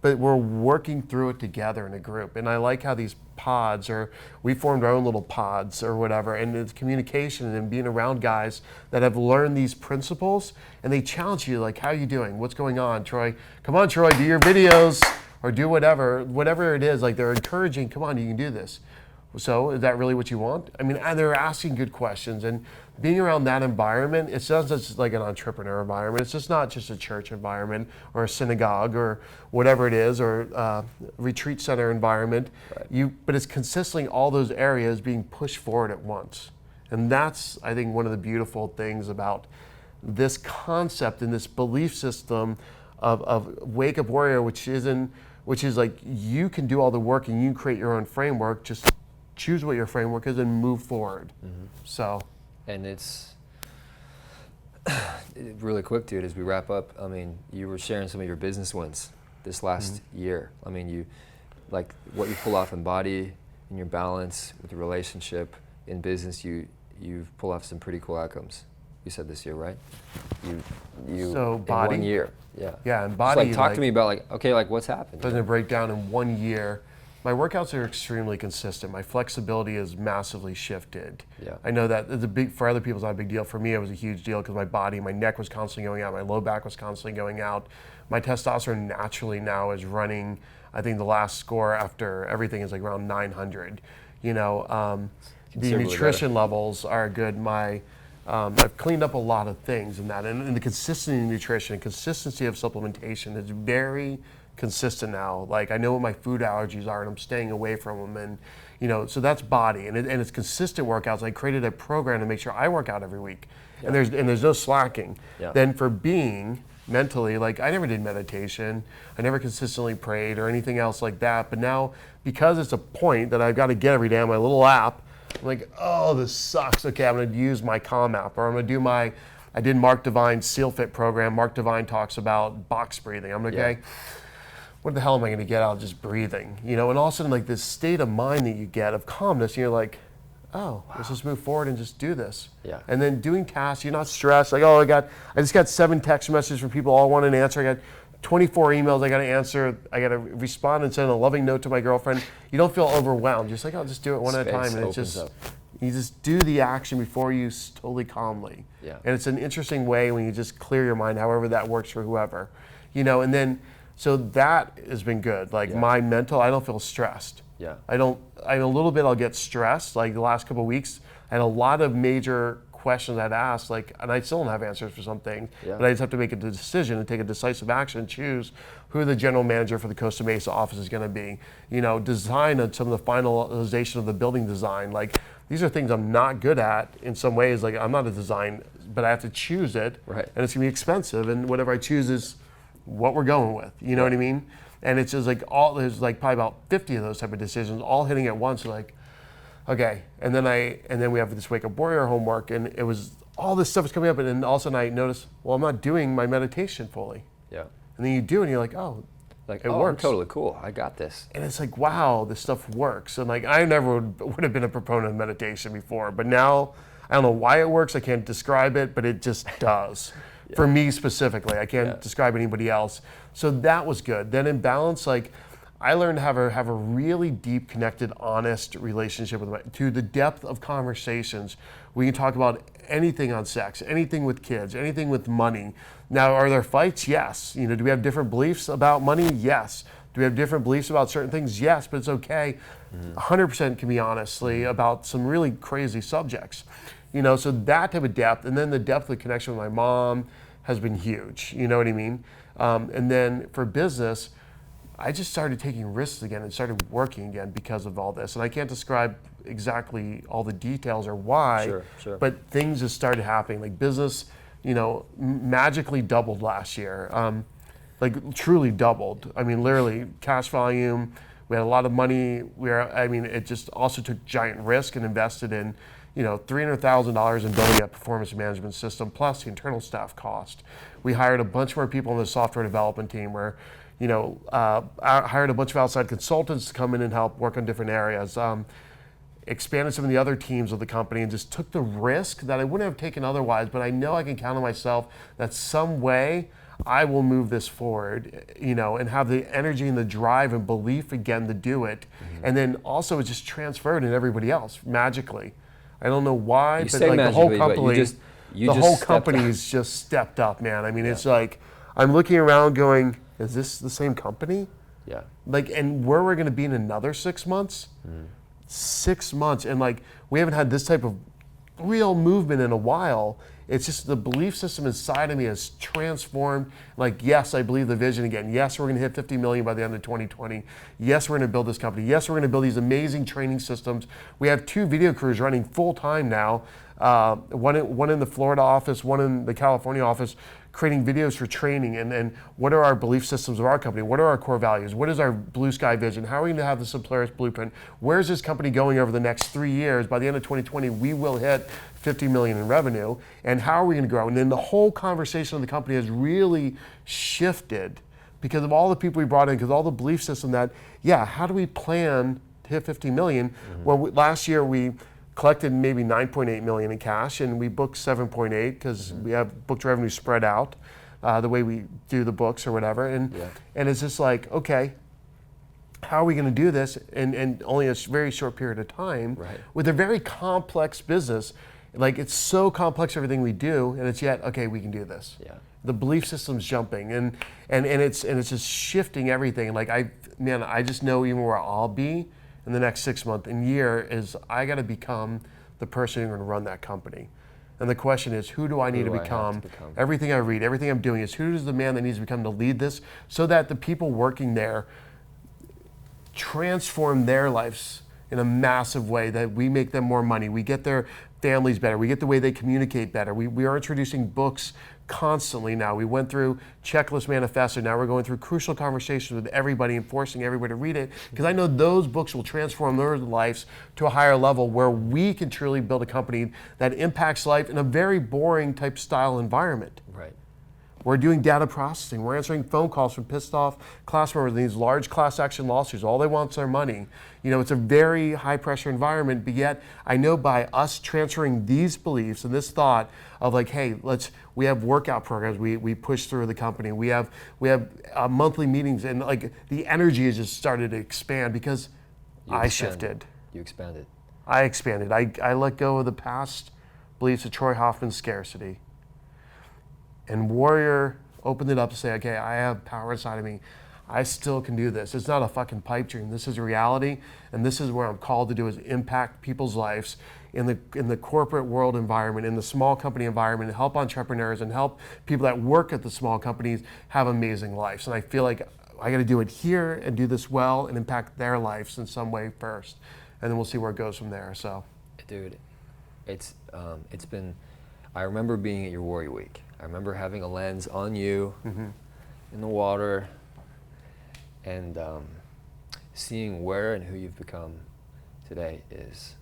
but we're working through it together in a group. And I like how these pods, or we formed our own little pods or whatever, and it's communication and being around guys that have learned these principles, and they challenge you, like, how are you doing? What's going on, Troy? Come on, Troy, do your videos, or do whatever it is. Like, they're encouraging, come on, you can do this. So is that really what you want? I mean, and they're asking good questions, and being around that environment, it's not just like an entrepreneur environment. It's just not just a church environment or a synagogue or whatever it is, or a retreat center environment. Right. But it's consistently all those areas being pushed forward at once. And that's, I think, one of the beautiful things about this concept and this belief system of Wake Up Warrior, which is like you can do all the work and you can create your own framework. Just choose what your framework is and move forward. So. And it's really quick, dude, as we wrap up. I mean, you were sharing some of your business wins this last year. I mean, you like what you pull off in body, in your balance, with the relationship, in business, you've pulled off some pretty cool outcomes. You said this year, right? You So in body? 1 year. Yeah. Yeah, and Just body. like talk to me about like, okay, like what's happened? Doesn't break down in 1 year. My workouts are extremely consistent. My flexibility is massively shifted. Yeah. I know that it's for other people, it's not a big deal. For me, it was a huge deal because my neck was constantly going out. My low back was constantly going out. My testosterone naturally now is running, I think the last score after everything is like around 900. The Considerably nutrition levels are good. I've cleaned up a lot of things in that. And the consistency of nutrition, consistency of supplementation is very consistent now. Like I know what my food allergies are and I'm staying away from them, and so that's body, and it's consistent workouts. I created a program to make sure I work out every week. Yeah. And there's no slacking. Yeah. Then for being mentally, like I never did meditation, I never consistently prayed or anything else like that, but now because it's a point that I've got to get every day on my little app, I'm like, oh, this sucks. Okay, I'm going to use my Calm app, or I'm going to do I did Mark Divine's Seal Fit program. Mark Divine talks about box breathing. I'm like, okay, what the hell am I going to get out of just breathing? And all of a sudden, like this state of mind that you get of calmness, and you're like, oh, let's just move forward and just do this. Yeah. And then doing tasks, you're not stressed. Like, oh, I just got 7 text messages from people all want an answer. I got 24 emails I got to answer. I got to respond and send a loving note to my girlfriend. You don't feel overwhelmed. You're just like, I'll just do it one at a Space time. And it's opens just, up. you just do the action before you totally calmly. Yeah. And it's an interesting way when you just clear your mind, however that works for whoever. And then, so that has been good. Like my mental, I don't feel stressed. Yeah. A little bit I'll get stressed. Like the last couple of weeks, I had a lot of major questions I'd asked, and I still don't have answers for some things, but I just have to make a decision and take a decisive action and choose who the general manager for the Costa Mesa office is going to be. Design on some of the finalization of the building design. Like these are things I'm not good at in some ways. Like I'm not a design, but I have to choose it, Right. and it's going to be expensive. And whatever I choose is what we're going with. You know what I mean? And it's just like there's like probably about 50 of those type of decisions all hitting at once. Like, okay. And then we have this Wake Up Warrior homework, and it was all this stuff is coming up, and then all of a sudden I noticed, well, I'm not doing my meditation fully. Yeah. And then you do, and you're like, oh, Like, it oh, I'm works. totally cool. I got this. And it's like, wow, this stuff works. And like, I never would have been a proponent of meditation before, but now I don't know why it works. I can't describe it, but it just does. For me specifically, I can't describe anybody else. So that was good. Then in balance, like, I learned to have a really deep, connected, honest relationship with to the depth of conversations. We can talk about anything on sex, anything with kids, anything with money. Now, are there fights? Yes. You know, do we have different beliefs about money? Yes. Do we have different beliefs about certain things? Yes, but it's okay. 100% can be honestly about some really crazy subjects. You know, so that type of depth, and then the depth of the connection with my mom has been huge. You know what I mean? And then for business, I just started taking risks again and started working again because of all this. And I can't describe exactly all the details or why, Sure. but things just started happening. Like business, you know, magically doubled last year. Like truly doubled. I mean, literally cash volume. We had a lot of money. It just also took giant risk and invested in, you know, $300,000 in building a performance management system plus the internal staff cost. We hired a bunch more people on the software development team where, you know, I hired a bunch of outside consultants to come in and help work on different areas. Expanded some of the other teams of the company and just took the risk that I wouldn't have taken otherwise, but I know I can count on myself that some way I will move this forward, you know, and have the energy and the drive and belief again to do it. And then also it's just transferred in everybody else magically. I don't know why, You but say like the whole magically, but company, you the just whole stepped company's just stepped up, man. I mean, it's like, I'm looking around going, is this the same company? Yeah. Like, and where we're gonna be in another 6 months? 6 months, and like, we haven't had this type of real movement in a while. It's just the belief system inside of me has transformed. Like, yes, I believe the vision again. Yes, we're gonna hit 50 million by the end of 2020. Yes, we're gonna build this company. Yes, we're gonna build these amazing training systems. We have 2 video crews running full time now. One in the Florida office, one in the California office, creating videos for training. And what are our belief systems of our company? What are our core values? What is our blue sky vision? How are we going to have the Solaris blueprint? Where's this company going over the next 3 years? By the end of 2020, we will hit 50 million in revenue. And how are we going to grow? And then the whole conversation of the company has really shifted because of all the people we brought in, because all the belief system that, how do we plan to hit 50 million? Well, last year we collected maybe 9.8 million in cash, and we booked 7.8 because we have booked revenue spread out the way we do the books or whatever. And it's just like, okay, how are we going to do this in only a very short period of time with a very complex business? Like, it's so complex everything we do, and it's yet, okay, we can do this. The belief system's jumping, and it's just shifting everything. Like, I just know even where I'll be in the next 6 months and year is I got to become the person who's going to run that company. And the question is, who do I need to become? Everything I read, everything I'm doing is, who is the man that needs to become to lead this so that the people working there transform their lives in a massive way, that we make them more money, we get their families better, we get the way they communicate better. We are introducing books constantly now. We went through Checklist Manifesto, now we're going through Crucial Conversations with everybody and forcing everybody to read it, because I know those books will transform their lives to a higher level where we can truly build a company that impacts life in a very boring type style environment. We're doing data processing. We're answering phone calls from pissed off class members in these large class action lawsuits. All they want is their money. You know, it's a very high pressure environment, but yet I know by us transferring these beliefs and this thought of like, hey, we have workout programs we push through the company. We have monthly meetings, and like the energy has just started to expand because I shifted. You expanded. I expanded. I let go of the past beliefs of Troy Hoffman's scarcity. And Warrior opened it up to say, okay, I have power inside of me. I still can do this. It's not a fucking pipe dream. This is reality, and this is where I'm called to do, is impact people's lives in the corporate world environment, in the small company environment, and help entrepreneurs and help people that work at the small companies have amazing lives. And I feel like I got to do it here and do this well and impact their lives in some way first, and then we'll see where it goes from there. So, dude, it's been. I remember being at your Warrior Week. I remember having a lens on you, in the water and seeing where and who you've become today is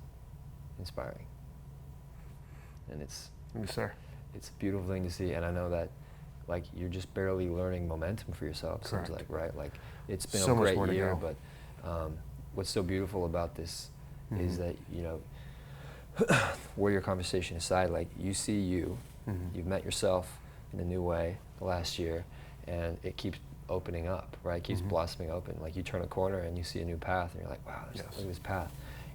inspiring. And it's Yes, sir. it's a beautiful thing to see, and I know that like you're just barely learning momentum for yourself. Correct. Seems like, right? Like it's been So a much great more to year, go. but what's so beautiful about this Mm-hmm. is that, you know, warrior conversation aside, like you see Mm-hmm. you've met yourself in a new way the last year, and it keeps opening up, right? It keeps Mm-hmm. blossoming open. Like you turn a corner and you see a new path, and you're like, wow, Yes. look at this path.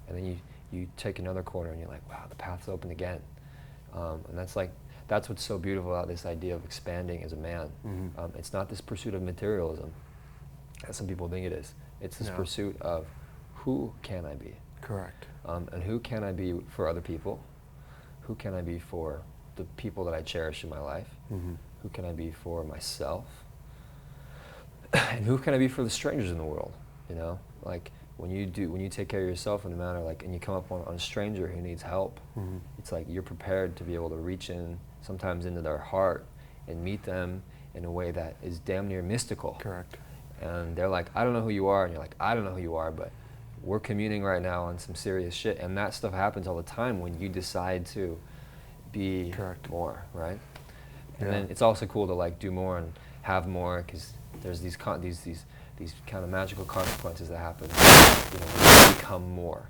And then you take another corner, and you're like, wow, the path's open again. And that's what's so beautiful about this idea of expanding as a man. Mm-hmm. It's not this pursuit of materialism, as some people think it is. It's this No. pursuit of who can I be? Correct. And who can I be for other people? Who can I be for the people that I cherish in my life? Mm-hmm. Who can I be for myself? And who can I be for the strangers in the world? You know, like when you take care of yourself in a manner like, and you come up on a stranger who needs help, Mm-hmm. it's like you're prepared to be able to reach in sometimes into their heart and meet them in a way that is damn near mystical. Correct. And they're like, I don't know who you are, and you're like, I don't know who you are, but we're communing right now on some serious shit, and that stuff happens all the time when you decide to be Correct. more, right? And Yeah. then it's also cool to like do more and have more, because there's these kind of magical consequences that happen. You know, when you become more,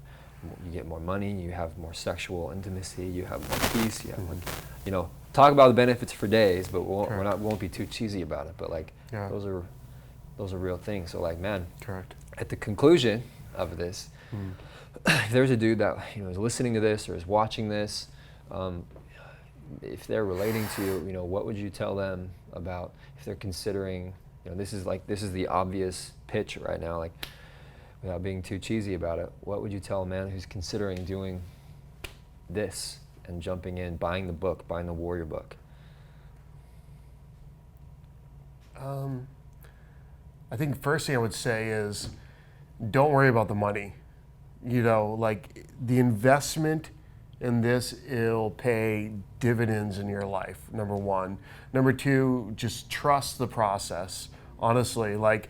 you get more money, you have more sexual intimacy, you have more peace, you have like, you know, talk about the benefits for days, but won't be too cheesy about it. But like, Yeah. those are real things. So like, man, Correct. at the conclusion of this, if there's a dude that, you know, is listening to this or is watching this, if they're relating to you, you know, what would you tell them about if they're considering, you know, this is the obvious pitch right now, like without being too cheesy about it, what would you tell a man who's considering doing this and jumping in, buying the book, buying the Warrior book? I think first thing I would say is don't worry about the money. You know, like the investment in this, it'll pay dividends in your life, number one. Number two, just trust the process. Honestly, like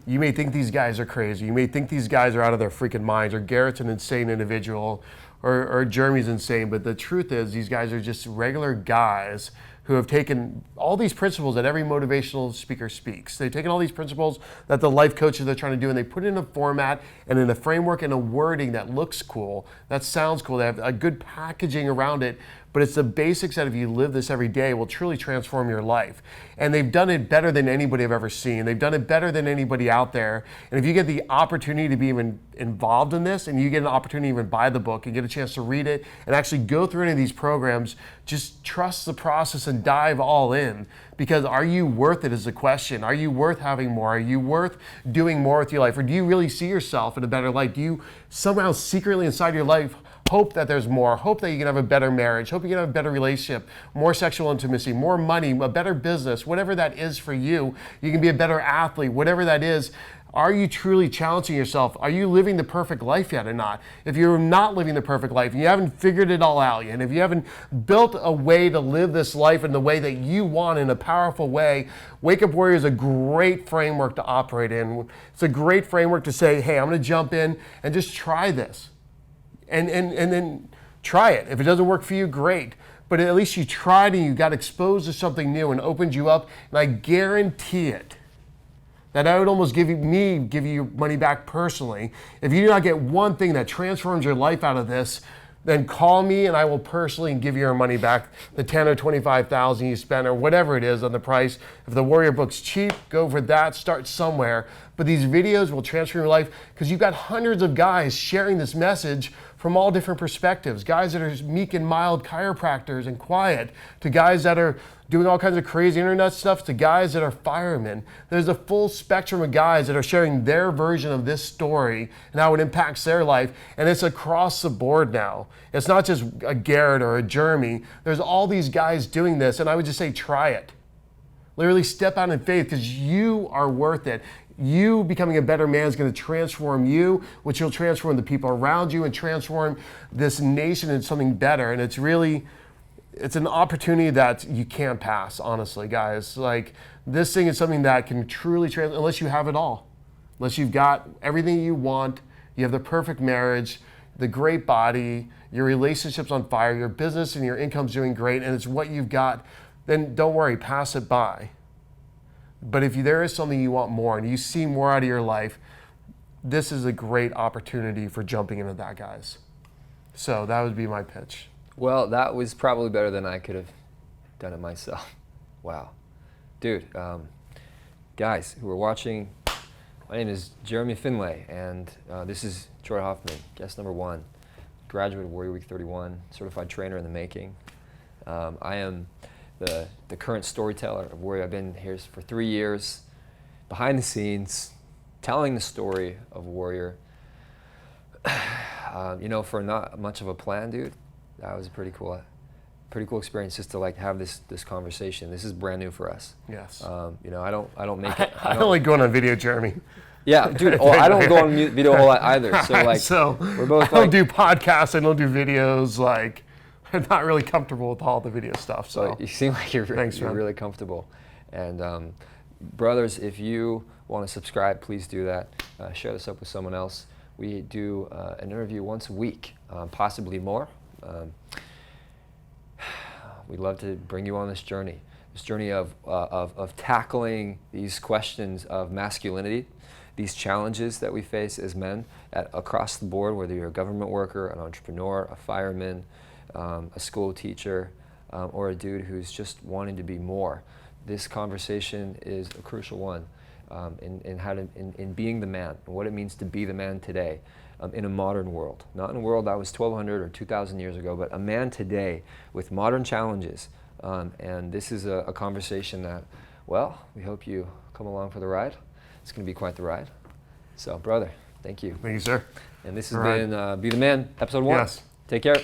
you may think these guys are crazy. You may think these guys are out of their freaking minds, or Garrett's an insane individual, or Jeremy's insane. But the truth is these guys are just regular guys who have taken all these principles that every motivational speaker speaks. They've taken all these principles that the life coaches are trying to do, and they put it in a format and in a framework and a wording that looks cool, that sounds cool. They have a good packaging around it, but it's the basics that if you live this every day will truly transform your life. And they've done it better than anybody I've ever seen. They've done it better than anybody out there. And if you get the opportunity to be even involved in this, and you get an opportunity to even buy the book and get a chance to read it and actually go through any of these programs, just trust the process and dive all in. Because are you worth it is the question. Are you worth having more? Are you worth doing more with your life? Or do you really see yourself in a better light? Do you somehow secretly inside your life hope that there's more, hope that you can have a better marriage, hope you can have a better relationship, more sexual intimacy, more money, a better business, whatever that is for you? You can be a better athlete, whatever that is. Are you truly challenging yourself? Are you living the perfect life yet or not? If you're not living the perfect life, and you haven't figured it all out yet, and if you haven't built a way to live this life in the way that you want, in a powerful way, Wake Up Warrior is a great framework to operate in. It's a great framework to say, hey, I'm gonna jump in and just try this. And then try it. If it doesn't work for you, great. But at least you tried and you got exposed to something new and opened you up. And I guarantee it that I would almost give you your money back personally. If you do not get one thing that transforms your life out of this, then call me and I will personally give you your money back, the $10,000 or $25,000 you spent or whatever it is on the price. If the Warrior book's cheap, go for that, start somewhere. But these videos will transform your life because you've got hundreds of guys sharing this message from all different perspectives. Guys that are meek and mild chiropractors and quiet, to guys that are doing all kinds of crazy internet stuff, to guys that are firemen. There's a full spectrum of guys that are sharing their version of this story and how it impacts their life. And it's across the board now. It's not just a Garrett or a Jeremy. There's all these guys doing this, and I would just say try it. Literally step out in faith because you are worth it. You becoming a better man is going to transform you, which will transform the people around you and transform this nation into something better. And it's really, it's an opportunity that you can't pass, honestly, guys. Like, this thing is something that can truly translate, unless you have it all. Unless you've got everything you want, you have the perfect marriage, the great body, your relationship's on fire, your business and your income's doing great, and it's what you've got, then don't worry, pass it by. But if there is something you want more and you see more out of your life, this is a great opportunity for jumping into that, guys. So that would be my pitch. Well, that was probably better than I could have done it myself. Wow. Dude, guys who are watching, my name is Jeremy Finlay, and this is Troy Hoffman, guest number 1, graduate of Warrior Week 31, certified trainer in the making. I am the current storyteller of Warrior. I've been here for 3 years, behind the scenes, telling the story of Warrior. For not much of a plan, dude, that was a pretty cool experience just to like have this conversation. This is brand new for us. Yes. I don't make it. I don't like going on video, Jeremy. Yeah, dude. Oh, I don't go on video a whole lot either. So like, so we're both I don't do podcasts. I don't do videos. Like, I'm not really comfortable with all the video stuff. So you seem like you're Thanks, man. really comfortable. And brothers, if you want to subscribe, please do that. Share this up with someone else. We do an interview once a week, possibly more. We'd love to bring you on this journey of tackling these questions of masculinity, these challenges that we face as men across the board, whether you're a government worker, an entrepreneur, a fireman, a school teacher, or a dude who's just wanting to be more. This conversation is a crucial one in being the man, and what it means to be the man today. In a modern world, not in a world that was 1,200 or 2,000 years ago, but a man today with modern challenges. And this is a conversation that, well, we hope you come along for the ride. It's going to be quite the ride. So, brother, thank you. Thank you, sir. And this has been Be the Man, episode 1. Yes. Take care.